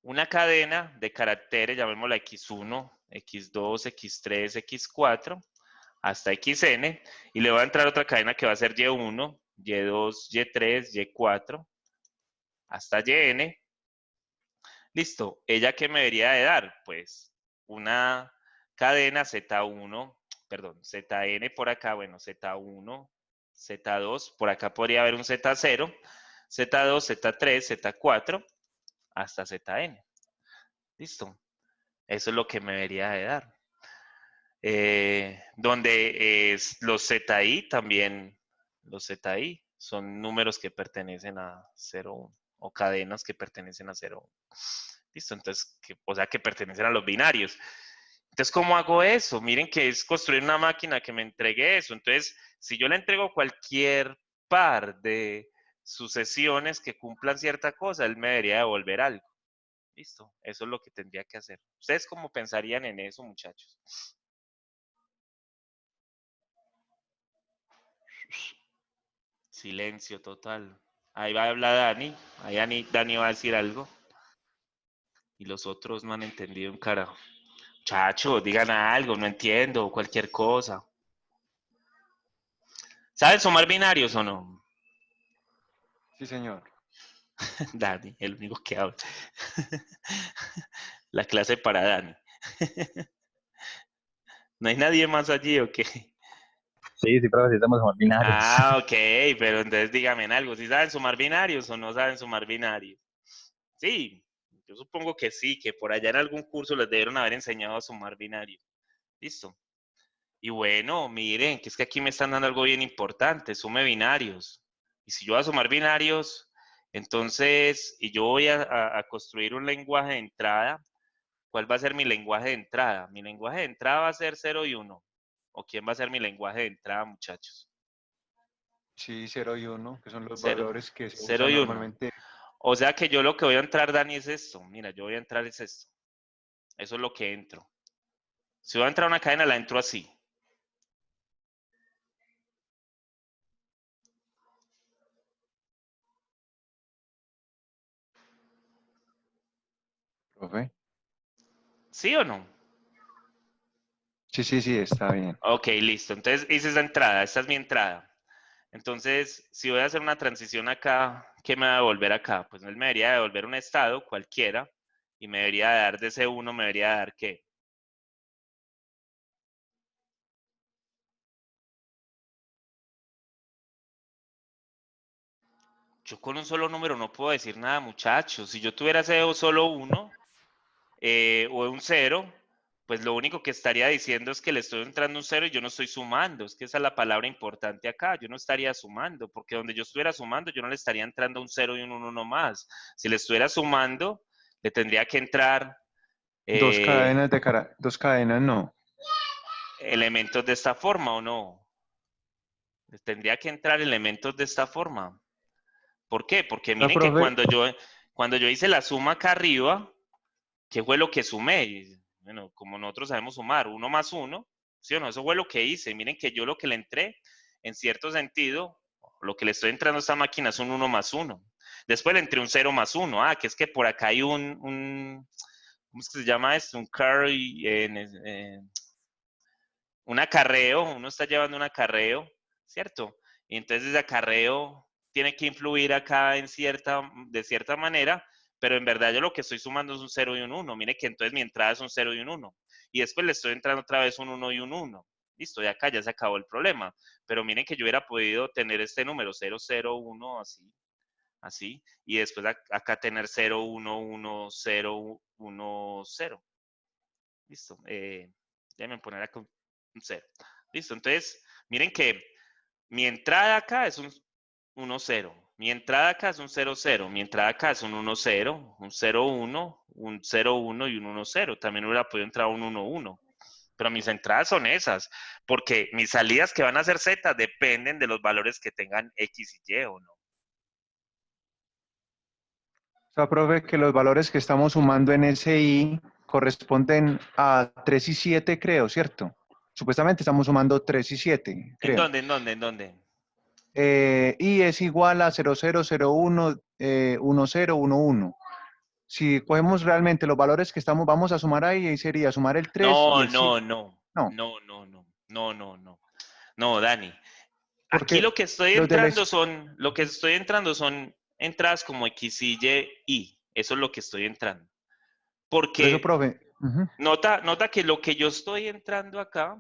una cadena de caracteres, llamémosla X1, X2, X3, X4, hasta XN, y le va a entrar otra cadena que va a ser Y1, Y2, Y3, Y4, hasta YN. Listo. ¿Ella qué me debería de dar? Pues una cadena Z1, perdón, ZN por acá, bueno, Z1, Z2, por acá podría haber un Z0, Z2, Z3, Z4, hasta ZN. Listo. Eso es lo que me debería de dar. Donde los ZI también, los ZI son números que pertenecen a 0, o cadenas que pertenecen a 0. Listo, entonces, o sea, que pertenecen a los binarios. Entonces, ¿cómo hago eso? Miren que es construir una máquina que me entregue eso. Entonces, si yo le entrego cualquier par de sucesiones que cumplan cierta cosa, él me debería devolver algo. Listo, eso es lo que tendría que hacer. ¿Ustedes cómo pensarían en eso, muchachos? Silencio total. Ahí va a hablar Dani. Ahí Dani va a decir algo. Y los otros no han entendido un carajo. Muchachos, digan algo, no entiendo, cualquier cosa. ¿Saben sumar binarios o no? sí, señor. Dani, el único que habla. La clase para Dani. ¿No hay nadie más allí o qué? Sí, sí, profe, sí estamos somos binarios. Ah, ok, pero entonces díganme algo. ¿Si saben sumar binarios o no saben sumar binarios? Sí, yo supongo que sí, que por allá en algún curso les debieron haber enseñado a sumar binarios. Listo. Y bueno, miren, que es que aquí me están dando algo bien importante, sume binarios. Y si yo voy a sumar binarios, entonces, y yo voy a construir un lenguaje de entrada, ¿cuál va a ser mi lenguaje de entrada? Mi lenguaje de entrada va a ser 0 y 1. ¿O quién va a ser mi lenguaje de entrada, muchachos? Sí, 0 y 1, que son los 0, valores que se 0 usan y 1. normalmente. O sea que yo lo que voy a entrar, Dani, es esto. Mira, yo voy a entrar es esto. Eso es lo que entro. Si voy a entrar a una cadena, la entro así. profe. ¿Sí o no? Sí, está bien. Ok, listo. Entonces hice esa entrada. Esta es mi entrada. Entonces, si voy a hacer una transición acá, ¿qué me va a devolver acá? Pues él me debería devolver un estado cualquiera y me debería dar de ese 1, me debería dar ¿qué? Yo con un solo número no puedo decir nada, muchachos. Si yo tuviera ese solo 1 o un 0, pues lo único que estaría diciendo es que le estoy entrando un 0 y yo no estoy sumando. Es que esa es la palabra importante acá. Yo no estaría sumando, porque donde yo estuviera sumando, yo no le estaría entrando un 0 y un 1 más. Si le estuviera sumando, le tendría que entrar Dos cadenas no. elementos de esta forma, ¿o no? Le tendría que entrar elementos de esta forma. ¿Por qué? Porque No, miren que profe, cuando yo hice la suma acá arriba, ¿qué fue lo que sumé? Y, bueno, como nosotros sabemos sumar, 1 más 1, ¿sí o no? Eso fue lo que hice. Miren que yo lo que le entré, en cierto sentido, lo que le estoy entrando a esta máquina es un 1 más 1. Después le entré un 0 más 1. Ah, que es que por acá hay ¿cómo es que se llama esto? Un carry, un acarreo, uno está llevando un acarreo, ¿cierto? Y entonces ese acarreo tiene que influir acá de cierta manera, pero en verdad yo lo que estoy sumando es un 0 y un 1. Mire que entonces mi entrada es un 0 y un 1. Y después le estoy entrando otra vez un 1 y un 1. Listo, ya acá ya se acabó el problema. Pero miren que yo hubiera podido tener este número 0, 0, 1, así, así. Y después acá tener 0, 1, 1, 0, 1, 0. Listo. Déjenme poner acá un 0. Listo. Entonces, miren que mi entrada acá es un 1, 0. Mi entrada acá es un 0, 0. Mi entrada acá es un 1, 0, un 0, 1, un 0, 1 y un 1, 0. También hubiera podido entrar un 1, 1. Pero mis entradas son esas, porque mis salidas que van a ser Z dependen de los valores que tengan X y Y o no. o sea, profe, que los valores que estamos sumando en SI corresponden a 3 y 7, creo, ¿cierto? Supuestamente estamos sumando 3 y 7, ¿En creo. dónde? ¿En dónde? ¿En dónde? Y es igual a 0001, 1011. Si cogemos realmente los valores que vamos a sumar ahí sería sumar el 3 y No, el 7. no, no. No, No, no, no. No, no, no. No, Dani. Aquí porque los de la... lo que estoy entrando son entradas como X, Y. Eso es lo que estoy entrando. Por eso, Porque profe, ujú. nota que lo que yo estoy entrando acá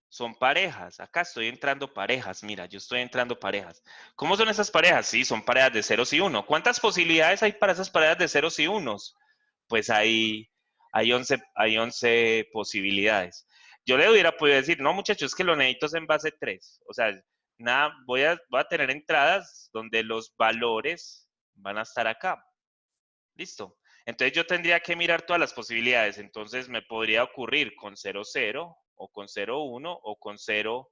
son parejas. Acá estoy entrando parejas. Mira, yo estoy entrando parejas. ¿Cómo son esas parejas? Sí, son parejas de ceros y uno. ¿Cuántas posibilidades hay para esas parejas de ceros y unos? Pues hay 11 posibilidades. Yo le hubiera podido decir, no, muchachos, es que lo necesito en base 3. O sea, nada, voy a tener entradas donde los valores van a estar acá. Listo. Entonces yo tendría que mirar todas las posibilidades. Entonces me podría ocurrir con 0, 0, o con 0, 1, o con 0,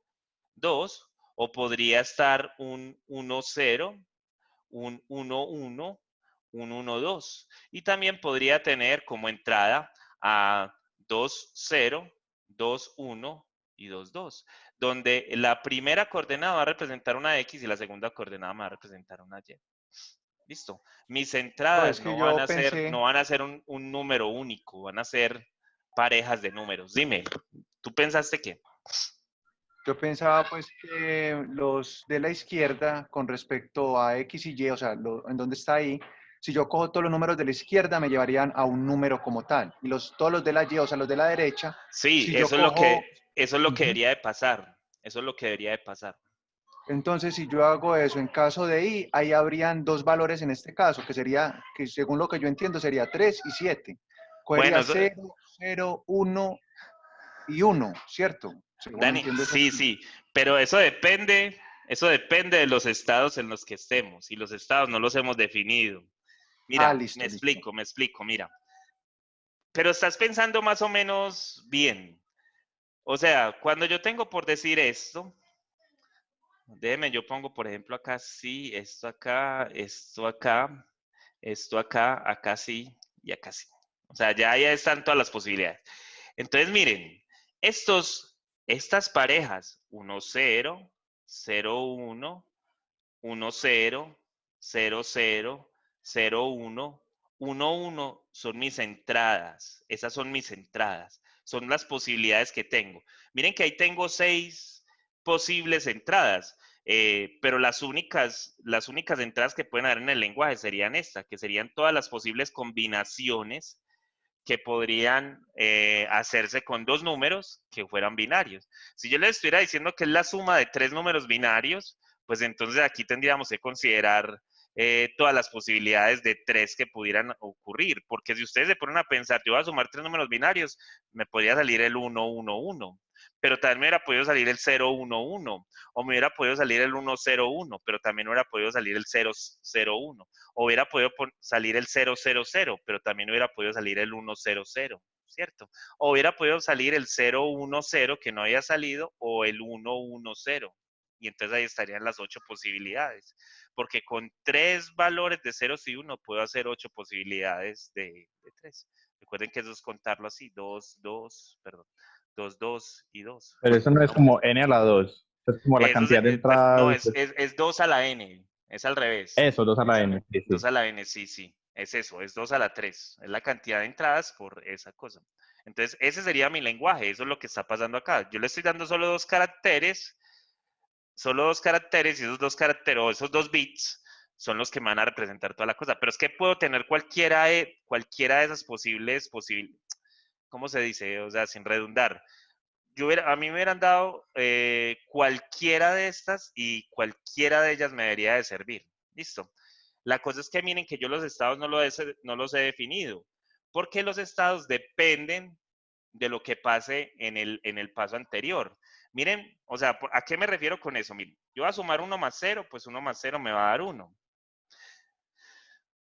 2, o podría estar un 1, 0, un 1, 1, un 1, 2. Y también podría tener como entrada a 2, 0, 2, 1 y 2, 2, donde la primera coordenada va a representar una X y la segunda coordenada va a representar una Y. Listo. Mis No, entradas es que yo no pensé, van a ser un número único, van a ser parejas de números. Dime, ¿tú pensaste qué? yo pensaba pues que los de la izquierda con respecto a X y Y, o sea, en donde está ahí, si yo cojo todos los números de la izquierda me llevarían a un número como tal. Y todos los de la Y, o sea, los de la derecha, Sí, si yo cojo... eso es lo que Ujú. debería de pasar. Eso es lo que debería de pasar. Entonces, si yo hago eso en caso de I, ahí habrían dos valores en este caso, que sería, que según lo que yo entiendo, sería 3 y 7. Bueno, Cogería 0, 0, 1 y 1, ¿cierto? Según Dani, entiendo es sí, así. sí, pero eso depende de los estados en los que estemos y los estados no los hemos definido. Ah, Mira, listo, listo. me explico, mira. Pero estás pensando más o menos bien. O sea, cuando yo tengo por decir esto, déjeme, yo pongo, por ejemplo, acá sí, esto acá, esto acá, esto acá, acá sí y acá sí. O sea, ya están todas las posibilidades. Entonces, miren, estas parejas, 1, 0, 0, 1, 1, 0, 0, 0, 0, 1, 1, 1 son mis entradas. Esas son mis entradas. Son las posibilidades que tengo. Miren que ahí tengo 6 posibles entradas, pero las únicas entradas que pueden haber en el lenguaje serían estas, que serían todas las posibles combinaciones que podrían hacerse con 2 números que fueran binarios. Si yo les estuviera diciendo que es la suma de 3 números binarios, pues entonces aquí tendríamos que considerar todas las posibilidades de 3 que pudieran ocurrir, porque si ustedes se ponen a pensar, yo voy a sumar 3 números binarios, me podría salir el 1, 1, 1, pero también me hubiera podido salir el 0, 1, 1, o me hubiera podido salir el 1, 0, 1, pero también hubiera podido salir el 0, 0, 1. O hubiera podido salir el 000, pero también hubiera podido salir el 100, ¿cierto? O hubiera podido salir el 010 que no había salido o el 110. Y entonces ahí estarían las 8 posibilidades. Porque con 3 valores de 0 y 1 puedo hacer 8 posibilidades de 3. Recuerden que eso es contarlo así, 2, 2, perdón, 2, 2 y 2. Pero eso no es como n a la 2. Es como la Eso cantidad de no, entradas. es 2 a la n, es al revés. Eso, 2 a la n. Sí, 2 sí. a la n, sí, sí. Es eso, es 2 a la 3. Es la cantidad de entradas por esa cosa. Entonces, ese sería mi lenguaje. Eso es lo que está pasando acá. Yo le estoy dando solo 2 caracteres. Solo 2 caracteres y esos 2 caracteres o esos 2 bits son los que me van a representar toda la cosa. Pero es que puedo tener cualquiera de esas posibles, ¿cómo se dice? O sea, sin redundar. A mí me hubieran dado cualquiera de estas y cualquiera de ellas me debería de servir. Listo. La cosa es que miren que yo los estados no los he definido, porque los estados dependen de lo que pase en el paso anterior. Miren, o sea, ¿a qué me refiero con eso? Miren, yo voy a sumar 1 más 0, pues 1 más 0 me va a dar 1.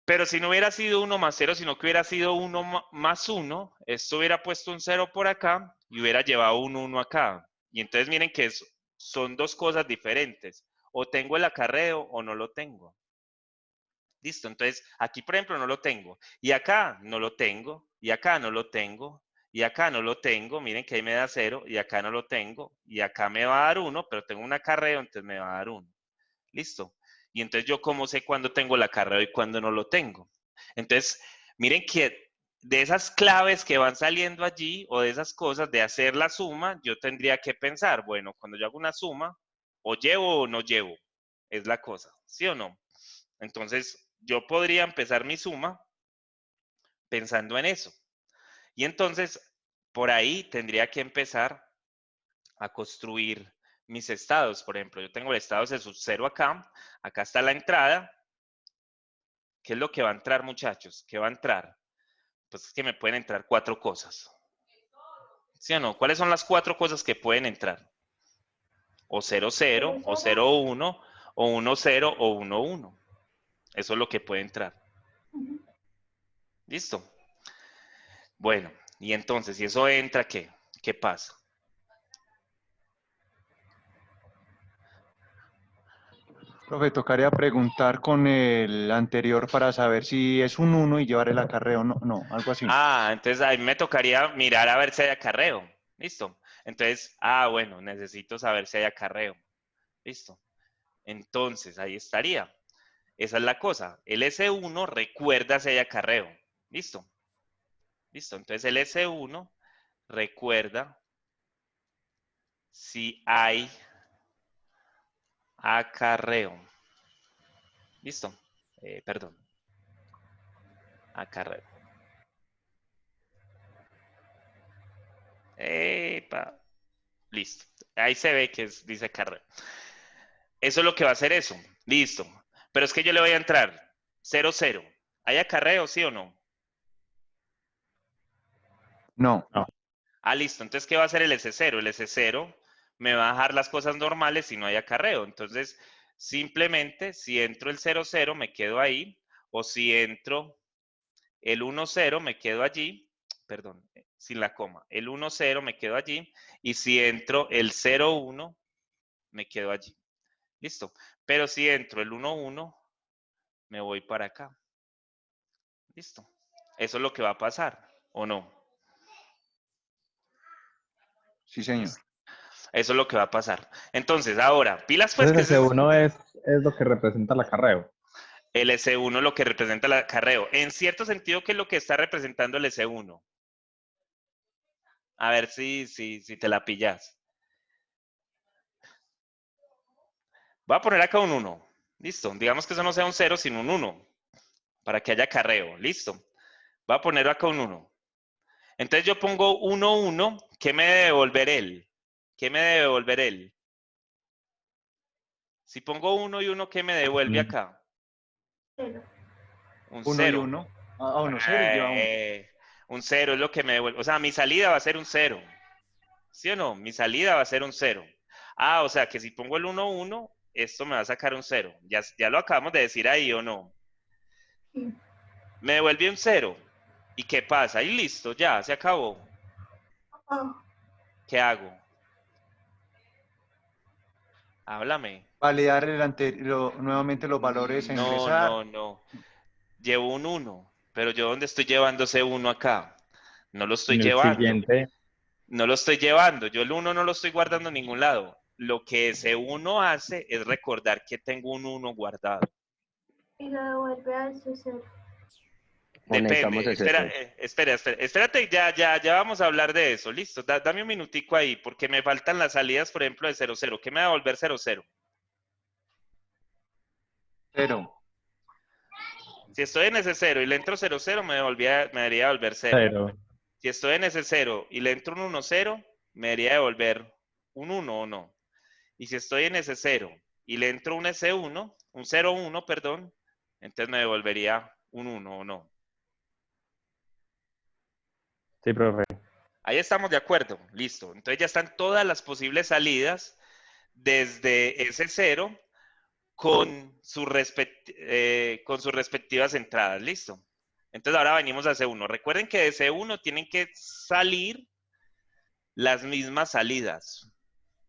Pero si no hubiera sido 1 más 0, sino que hubiera sido 1 más 1, esto hubiera puesto un 0 por acá y hubiera llevado un 1 acá. Y entonces miren que son 2 cosas diferentes. O tengo el acarreo o no lo tengo. Listo, entonces aquí por ejemplo no lo tengo. Y acá no lo tengo. Y acá no lo tengo. Y acá no lo tengo. Miren que ahí me da 0. Y acá no lo tengo. Y acá me va a dar 1, pero tengo un acarreo, entonces me va a dar 1. Listo. Y entonces yo cómo sé cuándo tengo el acarreo y cuándo no lo tengo. Entonces, miren que de esas claves que van saliendo allí o de esas cosas de hacer la suma, yo tendría que pensar, bueno, cuando yo hago una suma, o llevo o no llevo, es la cosa, ¿sí o no? Entonces, yo podría empezar mi suma pensando en eso. Y entonces, por ahí tendría que empezar a construir mis estados. Por ejemplo, yo tengo el estado de sub 0 acá, acá está la entrada. ¿Qué es lo que va a entrar, muchachos? ¿Qué va a entrar? Pues es que me pueden entrar 4 cosas. ¿Sí o no? ¿Cuáles son las 4 cosas que pueden entrar? O 0, 0, o 0, 1, o 1, 0, o 1, 1. Eso es lo que puede entrar. ¿Listo? Bueno, y entonces, si eso entra, ¿qué? ¿Qué pasa? Profe, tocaría preguntar con el anterior para saber si es un 1 y llevar el acarreo. No, no, algo así. Ah, entonces a mí me tocaría mirar a ver si hay acarreo. ¿Listo? Entonces, bueno, necesito saber si hay acarreo. ¿Listo? Entonces, ahí estaría. Esa es la cosa. El S1 recuerda si hay acarreo. ¿Listo? Listo. Entonces el S1 recuerda si hay acarreo. ¿Listo? Perdón. Acarreo. Epa. Listo. Ahí se ve que dice acarreo. Eso es lo que va a hacer eso. Listo. Pero es que yo le voy a entrar 0, 0. ¿Hay acarreo, sí o no? No. No. Listo. Entonces, ¿qué va a hacer el S0? El S0 me va a dejar las cosas normales si no hay acarreo. Entonces, simplemente, si entro el 0, 0, me quedo ahí. O si entro el 1, 0, me quedo allí. Perdón, sin la coma. El 1, 0, me quedo allí. Y si entro el 0, 1, me quedo allí. Listo. Pero si entro el 1, 1, me voy para acá. Listo. Eso es lo que va a pasar, ¿o no? Sí, señor. Listo. Eso es lo que va a pasar. Entonces, ahora, pilas pues que Entonces ese 1 es lo que representa el acarreo. El S1 lo que representa el acarreo. En cierto sentido, ¿qué es lo que está representando el S1? A ver si te la pillas. Voy a poner acá un 1. Listo. Digamos que eso no sea un 0, sino un 1. Para que haya acarreo. Listo. Voy a poner acá un 1. Entonces yo pongo 1, 1. ¿Qué me debe devolver él? ¿Qué me debe devolver él? Si pongo 1 y 1, ¿qué me devuelve acá? Un 1 y 0. 1. Ah, 1, 0 y lleva 1. Un 0 es lo que me devuelve. O sea, mi salida va a ser un 0. ¿Sí o no? Mi salida va a ser un 0. Ah, o sea que si pongo el 1, 1, esto me va a sacar un 0. Ya lo acabamos de decir ahí, ¿o no? Sí. Me devuelve un 0. ¿Y qué pasa? Y listo, ya, se acabó. Ah, ¿Qué hago? Háblame. Validar nuevamente los valores a No, ingresar. no, no. Llevo un 1. Pero yo, ¿dónde estoy llevando ese 1 acá? No lo estoy En el llevando. siguiente, No lo estoy llevando. Yo el 1 no lo estoy guardando en ningún lado. Lo que ese 1 hace es recordar que tengo un 1 guardado. y lo devuelve a ese 0. O necesitamos Depende. ese Espera, cero. espérate, ya vamos a hablar de eso. Listo, dame un minutico ahí, porque me faltan las salidas, por ejemplo, de 0, 0. ¿Qué me va a volver 0, 0? 0. Si estoy en ese 0 y le entro 0, 0, me debería devolver 0. 0. Si estoy en ese 0 y le entro un 1, 0, me debería devolver un 1 o no. Y si estoy en ese 0 y le entro un S1, un 0, 1, perdón, entonces me devolvería un 1 o no. Sí, profe. Ahí estamos de acuerdo, listo. Entonces ya están todas las posibles salidas desde ese 0 con sus respectivas entradas, listo. Entonces ahora venimos a C1. Recuerden que de C1 tienen que salir las mismas salidas.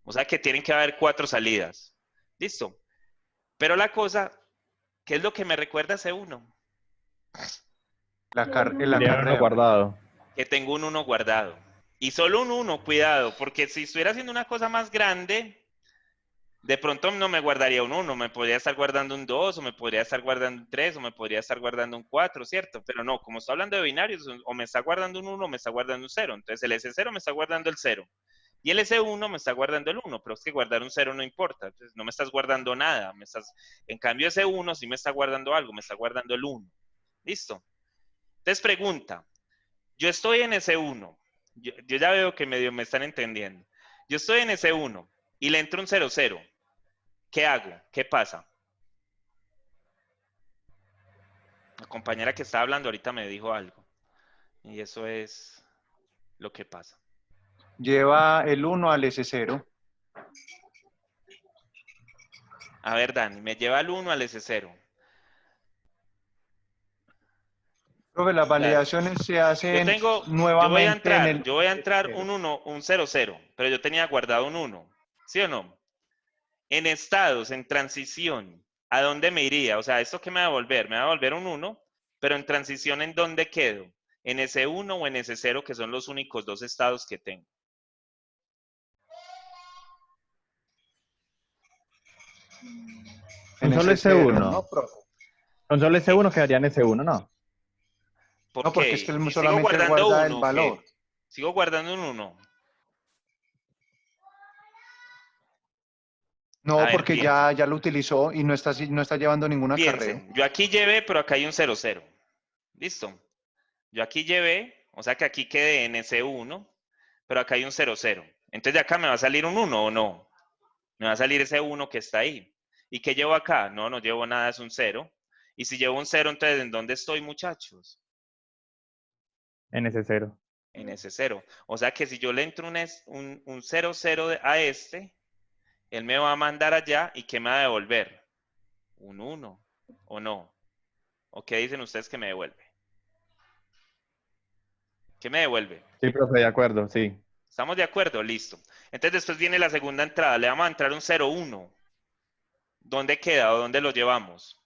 O sea que tienen que haber 4 salidas. Listo. Pero la cosa, ¿qué es lo que me recuerda a C1? El Tiene uno acarreo. guardado. Que tengo un 1 guardado. Y solo un 1, cuidado, porque si estuviera haciendo una cosa más grande, de pronto no me guardaría un 1, me podría estar guardando un 2, o me podría estar guardando un 3, o me podría estar guardando un 4, ¿cierto? Pero no, como estoy hablando de binarios, o me está guardando un 1 o me está guardando un 0. Entonces el S0 me está guardando el 0. Y el S1 me está guardando el 1, pero es que guardar un 0 no importa. Entonces no me estás guardando nada. En cambio ese 1 sí me está guardando algo, me está guardando el 1. ¿Listo? Entonces pregunta, yo estoy en ese 1. Yo ya veo que medio me están entendiendo. Yo estoy en ese 1 y le entro un 0, 0. ¿Qué hago? ¿Qué pasa? La compañera que estaba hablando ahorita me dijo algo. Y eso es lo que pasa. Lleva el 1 al S0. A ver, Dani, me lleva el 1 al S0. Profe, las Claro. validaciones se hacen Yo nuevamente en el voy a entrar S0. un 1, un 0, 0, pero yo tenía guardado un 1. ¿Sí o no? En estados, en transición, ¿a dónde me iría? O sea, ¿esto qué me va a devolver? Me va a devolver un 1, pero en transición, ¿en dónde quedo? ¿En ese 1 o en ese 0, que son los únicos dos estados que tengo? En Con solo ese ese 0, uno. ¿no, profe? Con solo ese uno quedaría en ese uno, ¿no? ¿Por No, porque qué? es que él ¿Y sigo solamente guardando guarda el 1 o qué? valor. ¿Sigo guardando un 1? A No, ver, porque ya lo utilizó y no está llevando ningún acarreo. piensen. Yo aquí llevé, pero acá hay un 0, 0. ¿Listo? Yo aquí llevé, o sea que aquí quedé en ese 1, pero acá hay un 0, 0. Entonces de acá me va a salir un 1 o no. Me va a salir ese 1 que está ahí. ¿Y qué llevo acá? No, no llevo nada, es un 0. Y si llevo un 0, entonces ¿en dónde estoy, muchachos? En ese 0. En ese 0. O sea que si yo le entro un 0, 0 a este, él me va a mandar allá y ¿qué me va a devolver? Un 1 o no. ¿O qué dicen ustedes que me devuelve? ¿Qué me devuelve? Sí, profe, de acuerdo, sí. ¿Estamos de acuerdo? Listo. Entonces después viene la segunda entrada. Le vamos a entrar un 0, 1. ¿Dónde queda o dónde lo llevamos?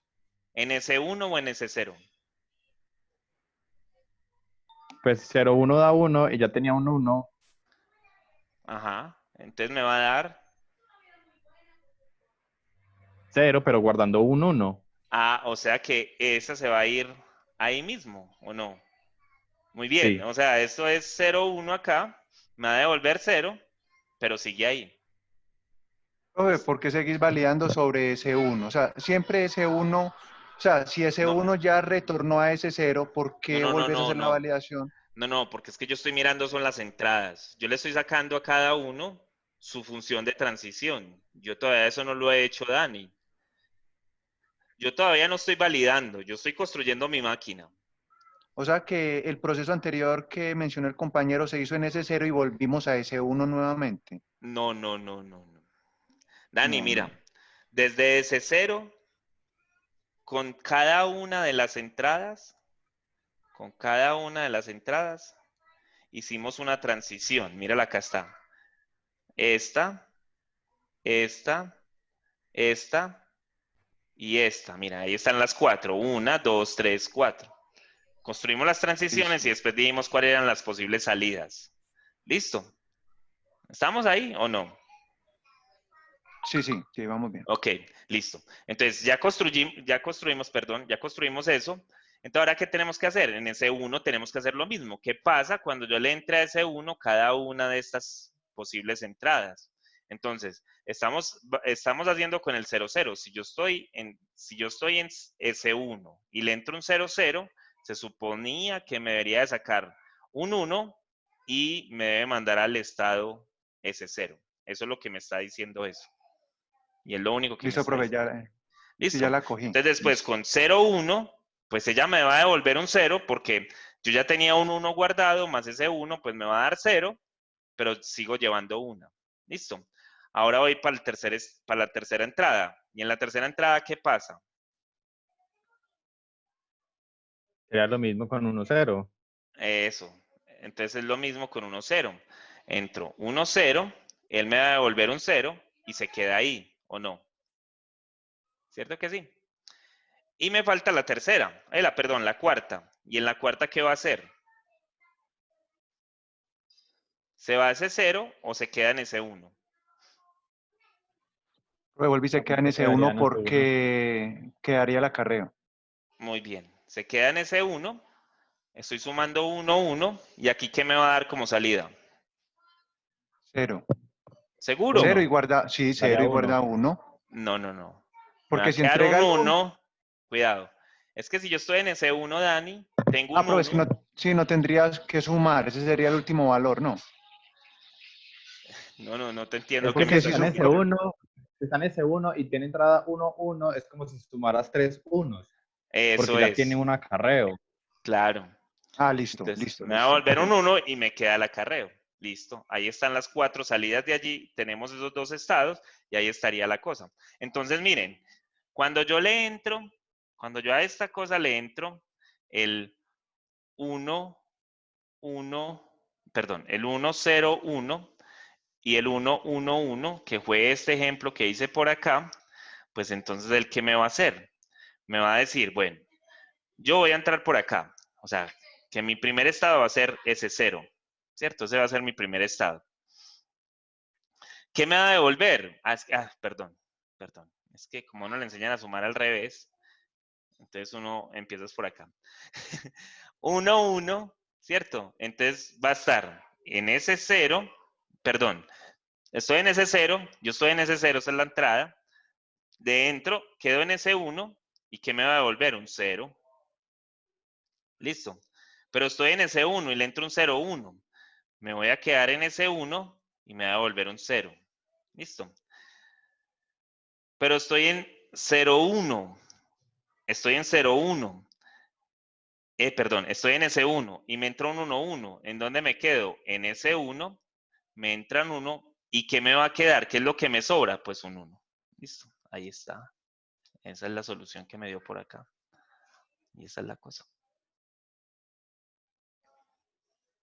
¿En ese 1 o en ese 0? Pues 0, 1 da 1 y ya tenía un 1. Ajá. Entonces me va a dar 0, pero guardando un 1. Ah, o sea que esa se va a ir ahí mismo, ¿o no? Muy bien, Sí. o sea, esto es 0, 1 acá, me va a devolver 0, pero sigue ahí. Profe, ¿Listo? ¿por qué seguís validando sobre ese uno? O sea, siempre ese uno, o sea, si ese No, uno ya retornó a ese cero, ¿por no, qué no, no, volvés a no, hacer la no. validación? No, no, porque es que yo estoy mirando son las entradas. Yo le estoy sacando a cada uno su función de transición. Yo todavía eso no lo he hecho, Dani. Yo todavía no estoy validando, yo estoy construyendo mi máquina. O sea, que el proceso anterior que mencionó el compañero se hizo en ese cero y volvimos a ese uno nuevamente. No, no, no, no, no. Dani, No, no. mira, desde ese cero, con cada una de las entradas, con cada una de las entradas, hicimos una transición. Mírala, acá está. Esta, esta, esta y esta. Mira, ahí están las 4. 1, 2, 3, 4. Construimos las transiciones y Listo. después dijimos cuáles eran las posibles salidas. ¿Listo? ¿Estamos ahí o no? Sí, sí, sí, vamos bien. Ok, listo. Entonces ya construimos eso. Entonces, ¿ahora qué tenemos que hacer? En ese 1 tenemos que hacer lo mismo. ¿Qué pasa cuando yo le entre a ese 1 cada una de estas posibles entradas? Entonces, estamos haciendo con el 0, 0. Si yo estoy en ese 1 y le entro un 0, 0, se suponía que me debería de sacar un 1 y me debe mandar al estado ese 0. Eso es lo que me está diciendo eso. Y es lo único que me Listo, está profe, diciendo. ya, sí, ya Listo. la cogí. Entonces después Listo. con 0, 1, pues ella me va a devolver un 0 porque yo ya tenía un 1 guardado, más ese 1, pues me va a dar 0, pero sigo llevando 1. Listo. Ahora voy para la tercera entrada. Y en la tercera entrada, ¿qué pasa? Sería lo mismo con 1-0. Eso. Entonces es lo mismo con 1, 0. Entro 1, 0, él me va a devolver un 0 y se queda ahí, ¿o no? ¿Cierto que sí? Y me falta la tercera, perdón, la cuarta. ¿Y en la cuarta qué va a hacer? ¿Se va a ese 0 o se queda en ese 1? Profe, vuelve y se queda en Se ese quedaría uno en ese 1. porque quedaría el acarreo. Muy bien. Se queda en ese 1. Estoy sumando 1, 1. ¿Y aquí qué me va a dar como salida? Cero. ¿Seguro? Cero y 1. guarda, sí, cero Daría y 1. guarda uno. No, no, no. Me va Porque a si quedar un entrega el uno. 1. Cuidado. Es que si yo estoy en ese 1, Dani, tengo Ah, un pero es que no, 1. sí, no tendrías que sumar. Ese sería el último valor, ¿no? No, no, no te entiendo Es qué que me si Porque está si estás en su... ese diciendo. 1, si está en ese 1 y tiene entrada 1-1, es como si sumaras 3 unos, porque Eso ya tiene es. un acarreo. Claro. Ah, listo, Entonces, listo, me va a listo. volver un 1 y me queda el acarreo. Listo. Ahí están las 4 salidas de allí. Tenemos esos dos estados y ahí estaría la cosa. Entonces, miren, cuando yo le entro, cuando yo a esta cosa le entro, el 1, 1, perdón, el 1, 0, 1 y el 1, 1, 1, que fue este ejemplo que hice por acá, pues entonces, ¿el qué me va a hacer? Me va a decir, bueno, yo voy a entrar por acá. O sea, que mi primer estado va a ser ese 0, ¿cierto? Ese va a ser mi primer estado. ¿Qué me va a devolver? Perdón, perdón. Es que como no le enseñan a sumar al revés, entonces uno empiezas por acá. 1, 1, ¿cierto? Entonces va a estar en ese 0, perdón, estoy en ese 0, yo estoy en ese 0, esa es la entrada. Dentro quedo en ese 1 y ¿qué me va a devolver? Un 0. Listo. Pero estoy en ese 1 y le entro un 0, 1. Me voy a quedar en ese 1 y me va a devolver un 0. Listo. Pero estoy en 0, 1. Estoy en 0, 1. Perdón, estoy en ese 1 y me entra un 1, 1. ¿En dónde me quedo? En ese 1, me entran 1. ¿Y qué me va a quedar? ¿Qué es lo que me sobra? Pues un 1. Listo. Ahí está. Esa es la solución que me dio por acá. Y esa es la cosa.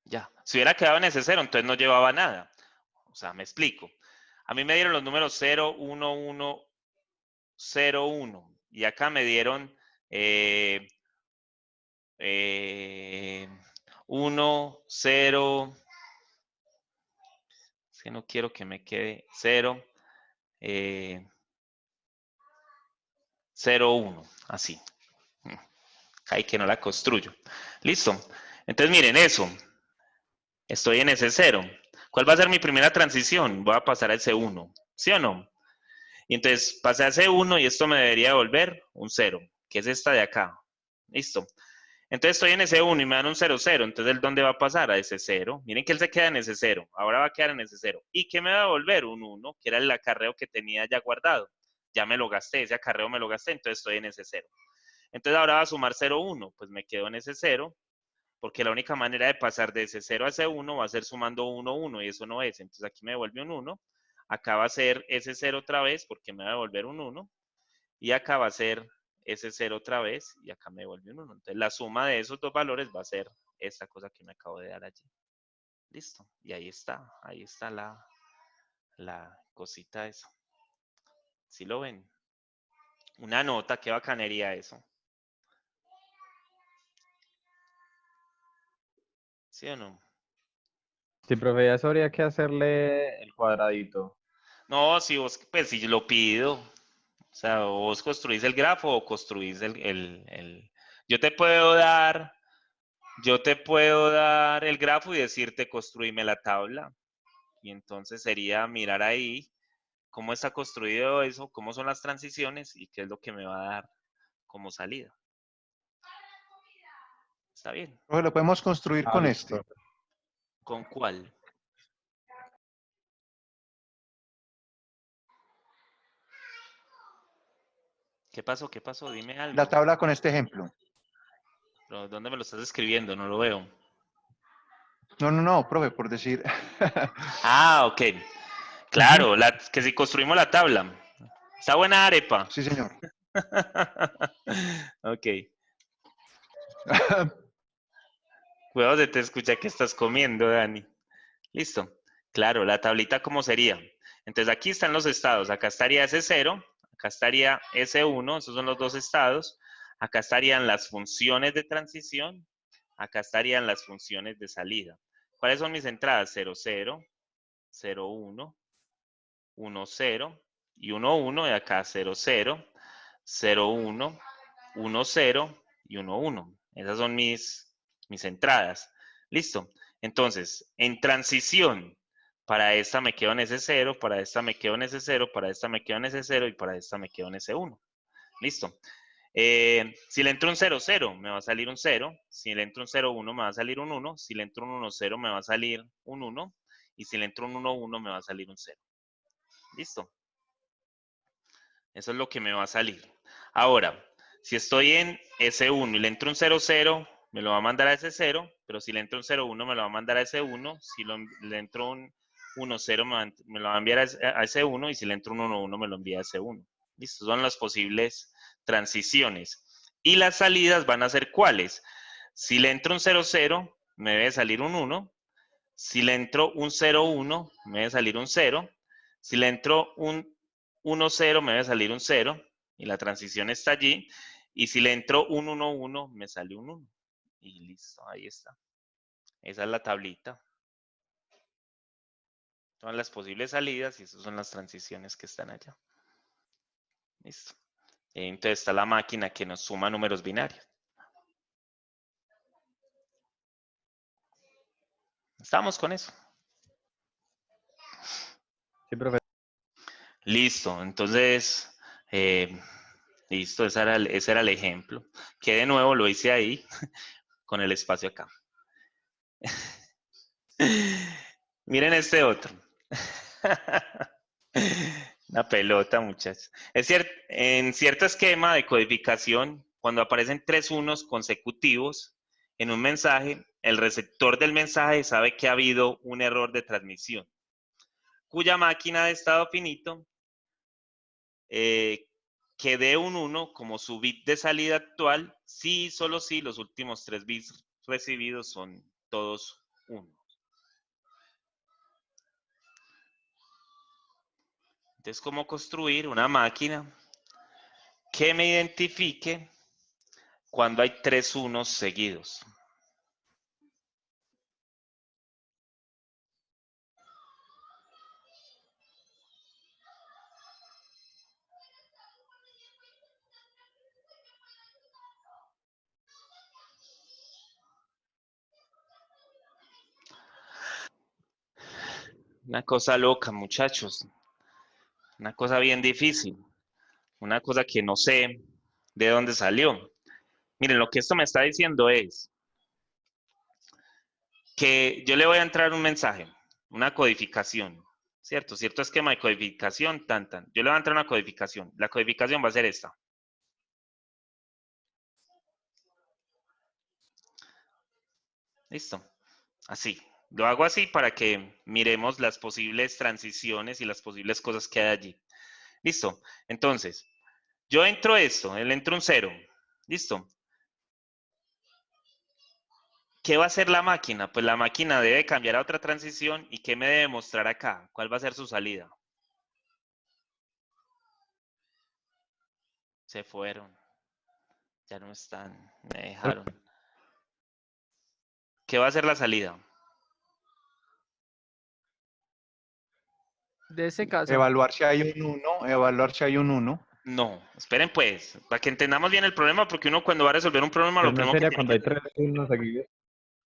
Ya. Si hubiera quedado en ese 0, entonces no llevaba nada. O sea, me explico. A mí me dieron los números 0, 1, 1, 0, 1. Y acá me dieron 1, 0. Es que no quiero que me quede 0. 0, 1, así. Ahí que no la construyo. Listo. Entonces miren eso. Estoy en ese 0. ¿Cuál va a ser mi primera transición? Voy a pasar a ese 1. ¿Sí o no? Y entonces pasé a ese 1 y esto me debería devolver un 0, que es esta de acá. Listo. Entonces estoy en ese 1 y me dan un 0, 0. Entonces, ¿el dónde va a pasar? A ese 0. Miren que él se queda en ese 0. Ahora va a quedar en ese 0. ¿Y qué me va a devolver? Un 1, que era el acarreo que tenía ya guardado. Ya me lo gasté, ese acarreo me lo gasté, entonces estoy en ese 0. Entonces ahora va a sumar 0, 1. Pues me quedo en ese 0, porque la única manera de pasar de ese 0 a ese 1 va a ser sumando 1, 1, y eso no es. Entonces aquí me devuelve un 1. Acá va a ser ese 0 otra vez, porque me va a devolver un 1. Y acá va a ser ese 0 otra vez, y acá me devuelve un 1. Entonces la suma de esos dos valores va a ser esta cosa que me acabo de dar allí. Listo. Y ahí está la cosita esa. ¿Sí lo ven? Una nota, qué bacanería eso. ¿Sí o no? Sí, profe, ya eso habría que hacerle el cuadradito. No, si vos, pues si lo pido, o sea, vos construís el grafo o construís Yo te puedo dar el grafo y decirte construime la tabla. Y entonces sería mirar ahí cómo está construido eso, cómo son las transiciones y qué es lo que me va a dar como salida. ¿Está bien? Profe, lo podemos construir Ah, con listo, este. profe. ¿Con cuál? ¿Qué pasó? ¿Qué pasó? Dime La algo. tabla con este ejemplo. Pero, ¿dónde me lo estás escribiendo? No lo veo. No, no, no, profe, por decir. Ah, ok. Ujú. Claro, que si construimos la tabla. Está buena arepa. Sí, señor. Ok. Cuidado de te escucha que estás comiendo, Dani. Listo. Claro, la tablita, ¿cómo sería? Entonces aquí están los estados. Acá estaría ese 0, acá estaría ese 1, esos son los dos estados. Acá estarían las funciones de transición, acá estarían las funciones de salida. ¿Cuáles son mis entradas? 0, 0, 0, 1, 1, 0 y 1, 1. Y acá 0, 0, 0, 1, 1, 0 y 1, 1. Esas son mis entradas. Listo. Entonces, en transición, para esta me quedo en ese 0, para esta me quedo en ese 0, para esta me quedo en ese 0 y para esta me quedo en ese 1. Listo. Si le entro un 0, 0, me va a salir un 0. Si le entro un 0, 1, me va a salir un 1. Si le entro un 1, 0, me va a salir un 1. Y si le entro un 1, 1, me va a salir un 0. Listo. Eso es lo que me va a salir. Ahora, si estoy en S1 y le entro un 0, 0, me lo va a mandar a ese 0, pero si le entro un 0, 1, me lo va a mandar a ese 1. Si le entro un 1, 0, me lo va a enviar a ese 1. Y si le entro un 1, 1, me lo envía a ese 1. Listo, son las posibles transiciones. Y las salidas van a ser ¿cuáles? Si le entro un 0, 0, me debe salir un 1. Si le entro un 0, 1, me debe salir un 0. Si le entro un 1, 0, me debe salir un 0. Y la transición está allí. Y si le entro un 1, 1, me sale un 1. Y listo, ahí está. Esa es la tablita. Son las posibles salidas y esas son las transiciones que están allá. Listo. Entonces está la máquina que nos suma números binarios. Estamos con eso. Sí, profe. Listo. Entonces, listo. Ese era el ejemplo. Que de nuevo lo hice ahí con el espacio acá. Miren este otro. Una pelota, muchachos. Es cierto, en cierto esquema de codificación, cuando aparecen 3 unos consecutivos en un mensaje, el receptor del mensaje sabe que ha habido un error de transmisión, cuya máquina de estado finito que dé un 1 como su bit de salida actual, si y solo si los últimos 3 bits recibidos son todos 1. Entonces, ¿cómo construir una máquina que me identifique cuando hay 3 unos seguidos? Una cosa loca, muchachos. Una cosa bien difícil. Una cosa que no sé de dónde salió. Miren, lo que esto me está diciendo es que yo le voy a entrar un mensaje, una codificación, ¿cierto? Cierto esquema de codificación, tan. Yo le voy a entrar una codificación. La codificación va a ser esta. Listo. Así. Lo hago así para que miremos las posibles transiciones y las posibles cosas que hay allí. Listo. Entonces, yo entro esto, él entra un 0. Listo. ¿Qué va a hacer la máquina? Pues la máquina debe cambiar a otra transición. ¿Y qué me debe mostrar acá? ¿Cuál va a ser su salida? Se fueron. Ya no están. Me dejaron. ¿Qué va a ser la salida? De ese caso, Evaluar si hay un 1, evaluar si hay un 1. No, esperen pues, para que entendamos bien el problema, porque uno cuando va a resolver un problema, lo Pero no primero que sería tiene cuando que hay 3 unos seguidos.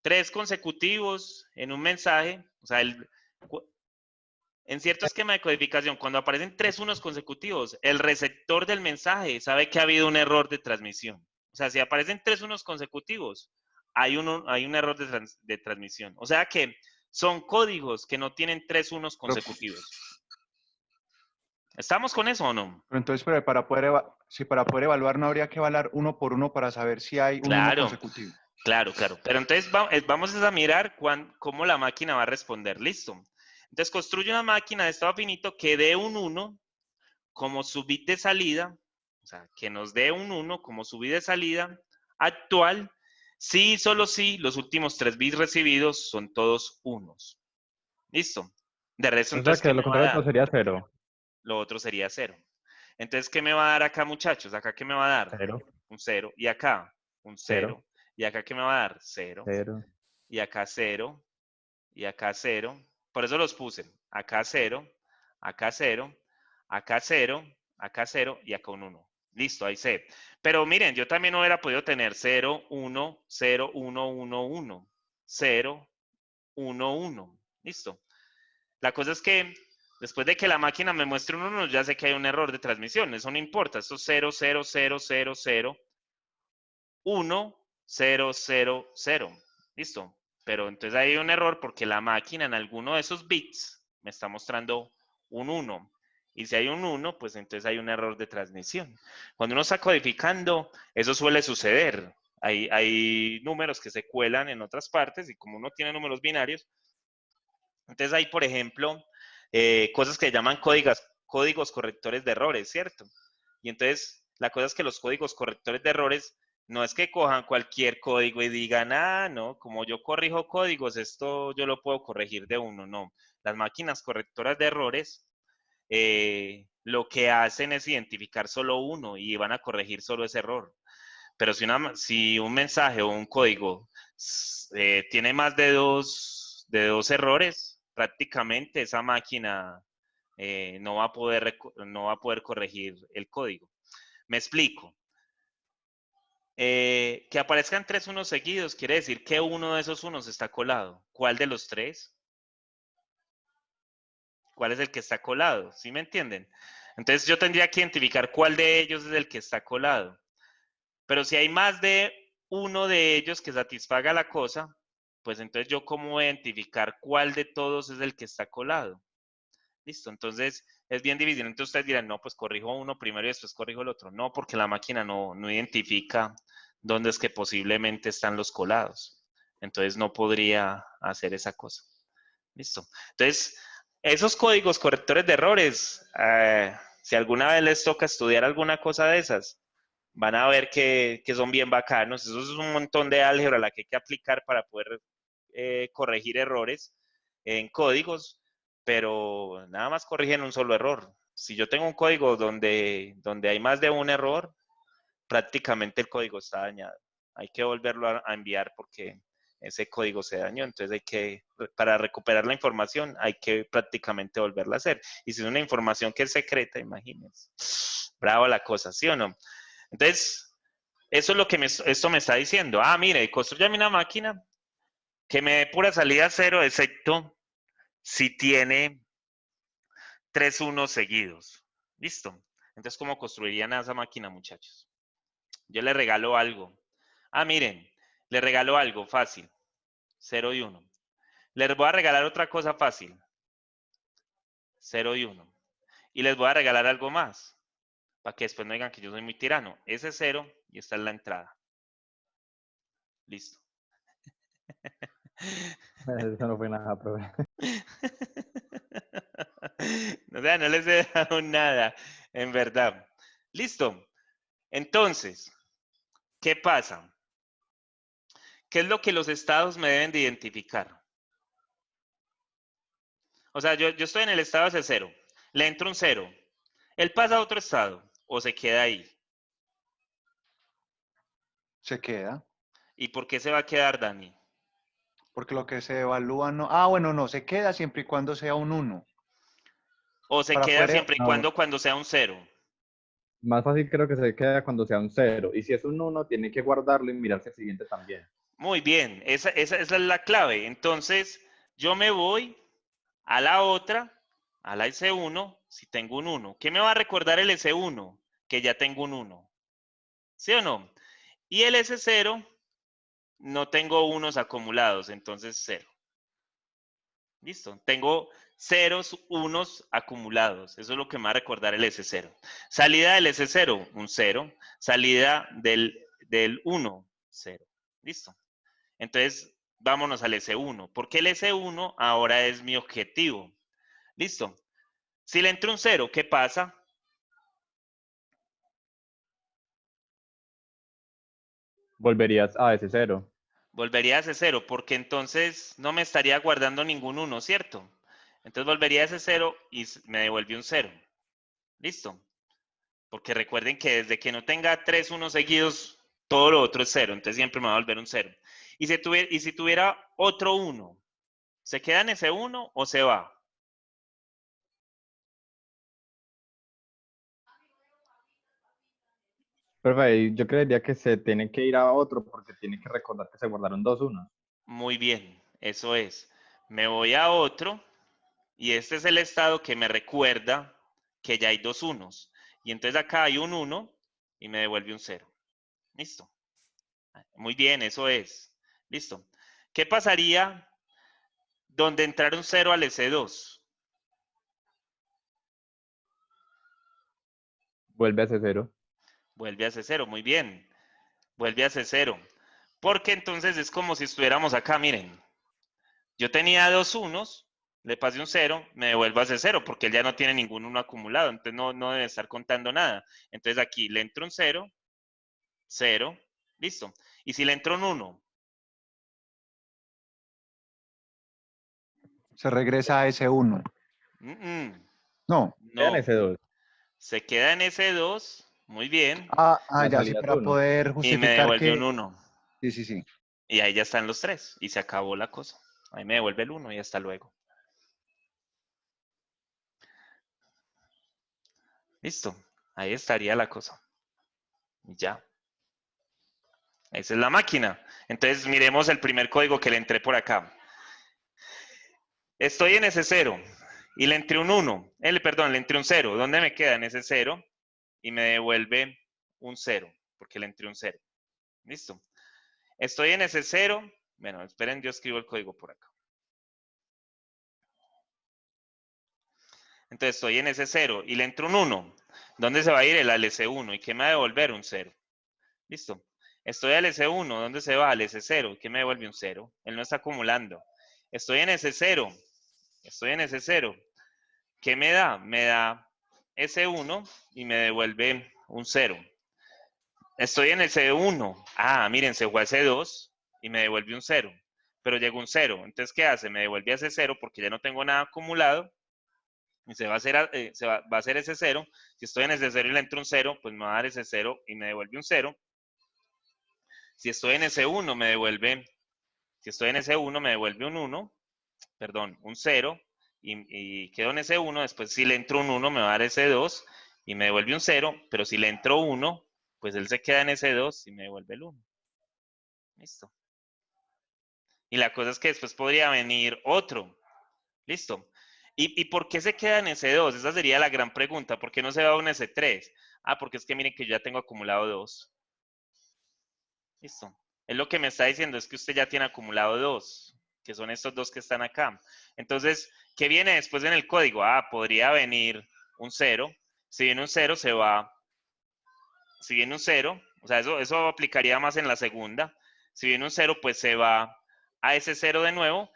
3 consecutivos en un mensaje, o sea, en cierto esquema de codificación, cuando aparecen 3 unos consecutivos, el receptor del mensaje sabe que ha habido un error de transmisión. O sea, si aparecen 3 unos consecutivos, hay un error de transmisión. O sea que son códigos que no tienen 3 unos consecutivos. ¿Estamos con eso o no? Pero entonces, pero para poder evaluar no habría que evaluar uno por uno para saber si hay un 1 Claro, consecutivo. claro. Pero entonces vamos a mirar cómo la máquina va a responder. Listo. Entonces construye una máquina de estado finito que dé un 1 como su bit de salida, o sea, que nos dé un 1 como su bit de salida actual, si y solo si los últimos 3 bits recibidos son todos unos. Listo. De resto, O sea entonces, ¿qué que me lo va a contrario dar? todo sería 0. Lo otro sería 0. Entonces, ¿qué me va a dar acá, muchachos? ¿Acá qué me va a dar? 0, Un 0. ¿Y acá? Un 0, 0. ¿Y acá qué me va a dar? 0. 0. Y acá 0. Y acá 0. Por eso los puse. Acá 0. Acá 0. Acá 0. Acá 0. Y acá un 1. Listo, ahí sé. Pero miren, yo también hubiera podido tener 0, 1, 0, 1, 1, 1. 0, 1, 1. Listo. La cosa es que después de que la máquina me muestre un 1, ya sé que hay un error de transmisión. Eso no importa. Esto es 0, 0, 0, 0, 0, 1, 0, 0, 0. Listo. Pero entonces hay un error porque la máquina en alguno de esos bits me está mostrando un 1. Y si hay un 1, pues entonces hay un error de transmisión. Cuando uno está codificando, eso suele suceder. Hay números que se cuelan en otras partes y como uno tiene números binarios, entonces hay, por ejemplo, cosas que llaman códigos correctores de errores, ¿cierto? Y entonces la cosa es que los códigos correctores de errores no es que cojan cualquier código y digan, ah, no, como yo corrijo códigos, esto yo lo puedo corregir de uno, no. Las máquinas correctoras de errores lo que hacen es identificar solo uno y van a corregir solo ese error. Pero si un mensaje o un código tiene más de dos errores, prácticamente esa máquina no va a poder corregir el código. Me explico. Que aparezcan 3 unos seguidos quiere decir que uno de esos unos está colado. ¿Cuál de los 3? ¿Cuál es el que está colado? ¿Sí me entienden? Entonces yo tendría que identificar cuál de ellos es el que está colado. Pero si hay más de uno de ellos que satisfaga la cosa, pues entonces yo cómo voy a identificar cuál de todos es el que está colado. Listo, entonces es bien difícil. Entonces ustedes dirán, no, pues corrijo uno primero y después corrijo el otro. No, porque la máquina no identifica dónde es que posiblemente están los colados. Entonces no podría hacer esa cosa. Listo. Entonces, esos códigos correctores de errores, si alguna vez les toca estudiar alguna cosa de esas, van a ver que son bien bacanos. Eso es un montón de álgebra la que hay que aplicar para poder corregir errores en códigos, pero nada más corrigen un solo error. Si yo tengo un código donde hay más de un error, prácticamente el código está dañado. Hay que volverlo a enviar porque ese código se dañó. Entonces para recuperar la información, hay que prácticamente volverla a hacer. Y si es una información que es secreta, imagínense. Bravo la cosa, ¿sí o no? Entonces, eso es lo que esto me está diciendo. Ah, mire, construyame una máquina que me dé pura salida cero, excepto si tiene 3 unos seguidos. ¿Listo? Entonces, ¿cómo construirían esa máquina, muchachos? Yo le regalo algo. Ah, miren, le regalo algo fácil. 0 y 1. Les voy a regalar otra cosa fácil. 0 y 1. Y les voy a regalar algo más. Para que después no digan que yo soy muy tirano. Ese 0 y esta es la entrada. Listo. Eso no fue nada, profe. O sea, no les he dado nada, en verdad. Listo. Entonces, ¿qué pasa? ¿Qué es lo que los estados me deben de identificar? O sea, yo estoy en el estado ese 0. Le entro un 0. ¿Él pasa a otro estado o se queda ahí? Se queda. ¿Y por qué se va a quedar, Dani? Porque lo que se evalúa no... Ah, bueno, no, se queda siempre y cuando sea un 1. ¿O se Para queda afuera, siempre y No, cuando sea un 0? más fácil creo que se queda cuando sea un 0. Y si es un 1, tiene que guardarlo y mirarse el siguiente también. Muy bien, esa es la clave. Entonces, yo me voy a la otra, a la S1, si tengo un 1. ¿Qué me va a recordar el S1? Que ya tengo un 1. ¿Sí o no? Y el S0, no tengo unos acumulados, entonces 0. Listo. Tengo ceros, unos acumulados. Eso es lo que me va a recordar el S0. Salida del S0, un 0. Salida del 1, 0. Listo. Entonces, vámonos al S1. Porque el S1 ahora es mi objetivo. Listo. Si le entra un 0, ¿qué pasa? Volverías a ese 0. Volvería a ese 0, porque entonces no me estaría guardando ningún 1, ¿cierto? Entonces volvería a ese 0 y me devuelve un 0. Listo. Porque recuerden que desde que no tenga 3 unos seguidos, todo lo otro es 0. Entonces siempre me va a volver un 0. Y si tuviera otro 1, ¿se queda en ese 1 o se va? Profe, yo creería que se tiene que ir a otro porque tiene que recordar que se guardaron 2 unos. Muy bien, eso es. Me voy a otro y este es el estado que me recuerda que ya hay 2 unos. Y entonces acá hay un 1 y me devuelve un 0. Listo. Muy bien, eso es. Listo. ¿Qué pasaría donde entrara un 0 al S2? Vuelve a ese 0. Vuelve a C0, muy bien. Vuelve a C0. Porque entonces es como si estuviéramos acá, miren. Yo tenía 2 unos, le pasé un 0, me devuelvo a C0 porque él ya no tiene ningún 1 acumulado, entonces no debe estar contando nada. Entonces aquí le entro un 0, 0, listo. Y si le entro un 1, se regresa a ese 1. No. Queda en no, ese 2. se queda en S2, muy bien, La Ya sí, salida es para 1. poder y me justificar devuelve un que... 1. Sí, sí, sí. Y ahí ya están los 3 y se acabó la cosa. Ahí me devuelve el 1 y hasta luego. Listo, ahí estaría la cosa. Y ya. Esa es la máquina. Entonces miremos el primer código que le entré por acá. Estoy en ese 0 y le entré un 1. Perdón, le entré un 0. ¿Dónde me queda? En ese 0 y me devuelve un 0 porque le entré un 0. Listo. Estoy en ese 0. Bueno, esperen, yo escribo el código por acá. Entonces estoy en ese 0 y le entro un 1. ¿Dónde se va a ir el al S1? ¿Y qué me va a devolver? Un 0. Listo. Estoy al S1. ¿Dónde se va? Al S0. ¿Qué me devuelve un 0? Él no está acumulando. Estoy en ese 0. Estoy en ese 0. ¿Qué me da? Me da S1 y me devuelve un 0. Estoy en el C1. Ah, miren, se fue a C2 y me devuelve un 0. Pero llegó un 0. Entonces, ¿qué hace? Me devuelve a ese 0 porque ya no tengo nada acumulado. Y se va a hacer, va a hacer ese 0. Si estoy en ese 0 y le entro un 0, pues me va a dar ese 0 y me devuelve un 0. Si estoy en ese 1, me devuelve, si estoy en ese 1, me devuelve un 1, perdón, un 0. Y quedo en ese 1. Después, si le entro un 1, me va a dar ese 2 y me devuelve un 0. Pero si le entro 1, pues él se queda en ese 2 y me devuelve el 1. Listo. Y la cosa es que después podría venir otro. ¿Listo? ¿Y por qué se queda en S2? Esa sería la gran pregunta. ¿Por qué no se va a un S3? Ah, porque es que miren que yo ya tengo acumulado 2. Listo. Es lo que me está diciendo, es que usted ya tiene acumulado 2, que son estos 2 que están acá. Entonces, ¿qué viene después en el código? Ah, podría venir un 0. Si viene un 0, se va. Si viene un 0, o sea, eso aplicaría más en la segunda. Si viene un 0, pues se va a ese 0 de nuevo.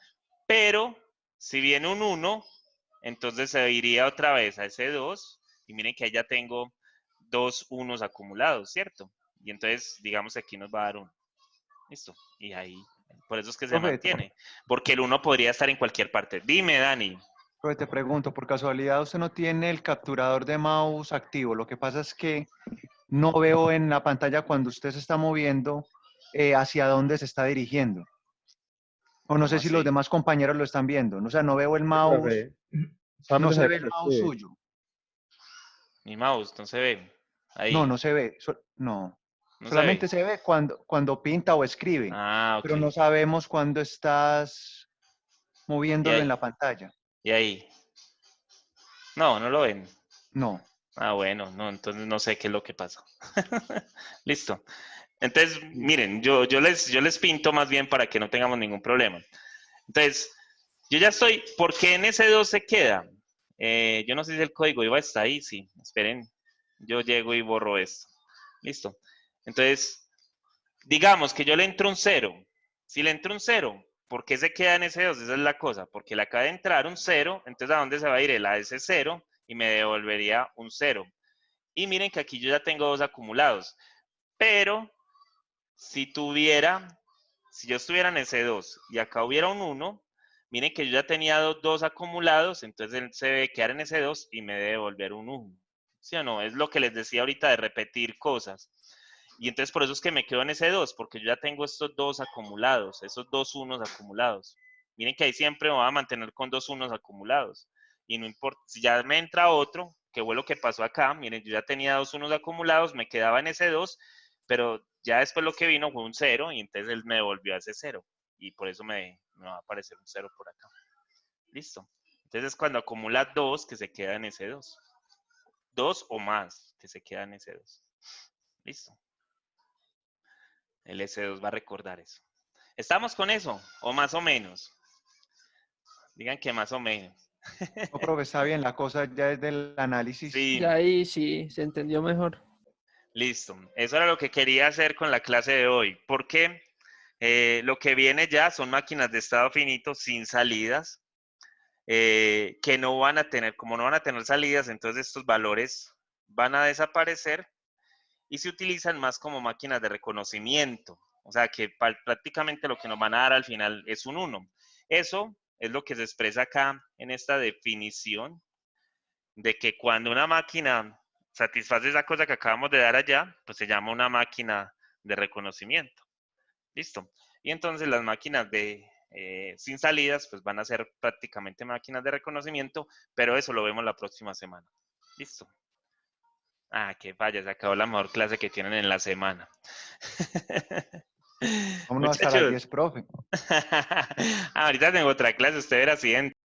Pero si viene un 1, entonces se iría otra vez a ese 2. Y miren que ahí ya tengo 2 unos acumulados, ¿cierto? Y entonces, digamos que aquí nos va a dar 1. Listo. Y ahí, por eso es que se Profe, mantiene. Porque el 1 podría estar en cualquier parte. Dime, Dani. profe, te pregunto, por casualidad usted no tiene el capturador de mouse activo. Lo que pasa es que no veo en la pantalla cuando usted se está moviendo hacia dónde se está dirigiendo. O no ¿Cómo sé si los así? demás compañeros lo están viendo. O sea, no veo el Sí, mouse, profe. no Solamente se se ve ve el cuando mouse escribe. suyo. Mi mouse, no se ve. No, Ahí, no se ve. No. no se Solamente ve. se ve cuando pinta o escribe, Ah, ok. pero no sabemos cuándo estás Y moviéndolo en ahí, la pantalla. y ahí. No, no lo ven. No. Ah, bueno, no, entonces no sé qué es lo que pasa. Listo. Entonces, miren, yo les pinto más bien para que no tengamos ningún problema. Entonces, yo ya estoy, ¿por qué en ese 2 se queda? Yo no sé si el código iba a estar ahí, sí. Esperen, yo llego y borro esto. Listo. Entonces, digamos que yo le entro un 0. Si le entro un 0, ¿por qué se queda en ese 2? Esa es la cosa. Porque le acaba de entrar un 0, entonces ¿a dónde se va a ir? Él a ese 0 y me devolvería un 0. Y miren que aquí yo ya tengo 2 acumulados. Pero si yo estuviera en ese 2 y acá hubiera un 1, miren que yo ya tenía 2 acumulados, entonces él se debe quedar en ese 2 y me debe devolver un 1. ¿Sí o no? Es lo que les decía ahorita de repetir cosas. Y entonces por eso es que me quedo en ese 2, porque yo ya tengo estos 2 acumulados, esos 2 unos acumulados. Miren que ahí siempre me voy a mantener con 2 unos acumulados. Y no importa, si ya me entra otro, que fue lo que pasó acá, miren, yo ya tenía 2 unos acumulados, me quedaba en ese 2, pero ya después lo que vino fue un 0 y entonces él me devolvió a ese 0. Y por eso me va a aparecer un 0 por acá. Listo. Entonces es cuando acumula 2 que se queda en ese 2. 2 o más que se queda en ese 2. Listo. El S2 va a recordar eso. ¿Estamos con eso? ¿O más o menos? Digan que más o menos. No, profe, está bien, la cosa ya es del análisis. Sí, Ya ahí sí se entendió mejor. listo. Eso era lo que quería hacer con la clase de hoy. Porque lo que viene ya son máquinas de estado finito sin salidas. Que no van a tener, como no van a tener salidas, entonces estos valores van a desaparecer y se utilizan más como máquinas de reconocimiento. O sea que prácticamente lo que nos van a dar al final es un 1. Eso es lo que se expresa acá en esta definición de que cuando una máquina satisface esa cosa que acabamos de dar allá, pues se llama una máquina de reconocimiento. Listo. Y entonces las máquinas sin salidas, pues van a ser prácticamente máquinas de reconocimiento, pero eso lo vemos la próxima semana. Listo. Ah, qué falla, se acabó la mejor clase que tienen en la semana. Vámonos hasta las Muchachos. 10, profe. Ahorita tengo otra clase, usted verá si entra.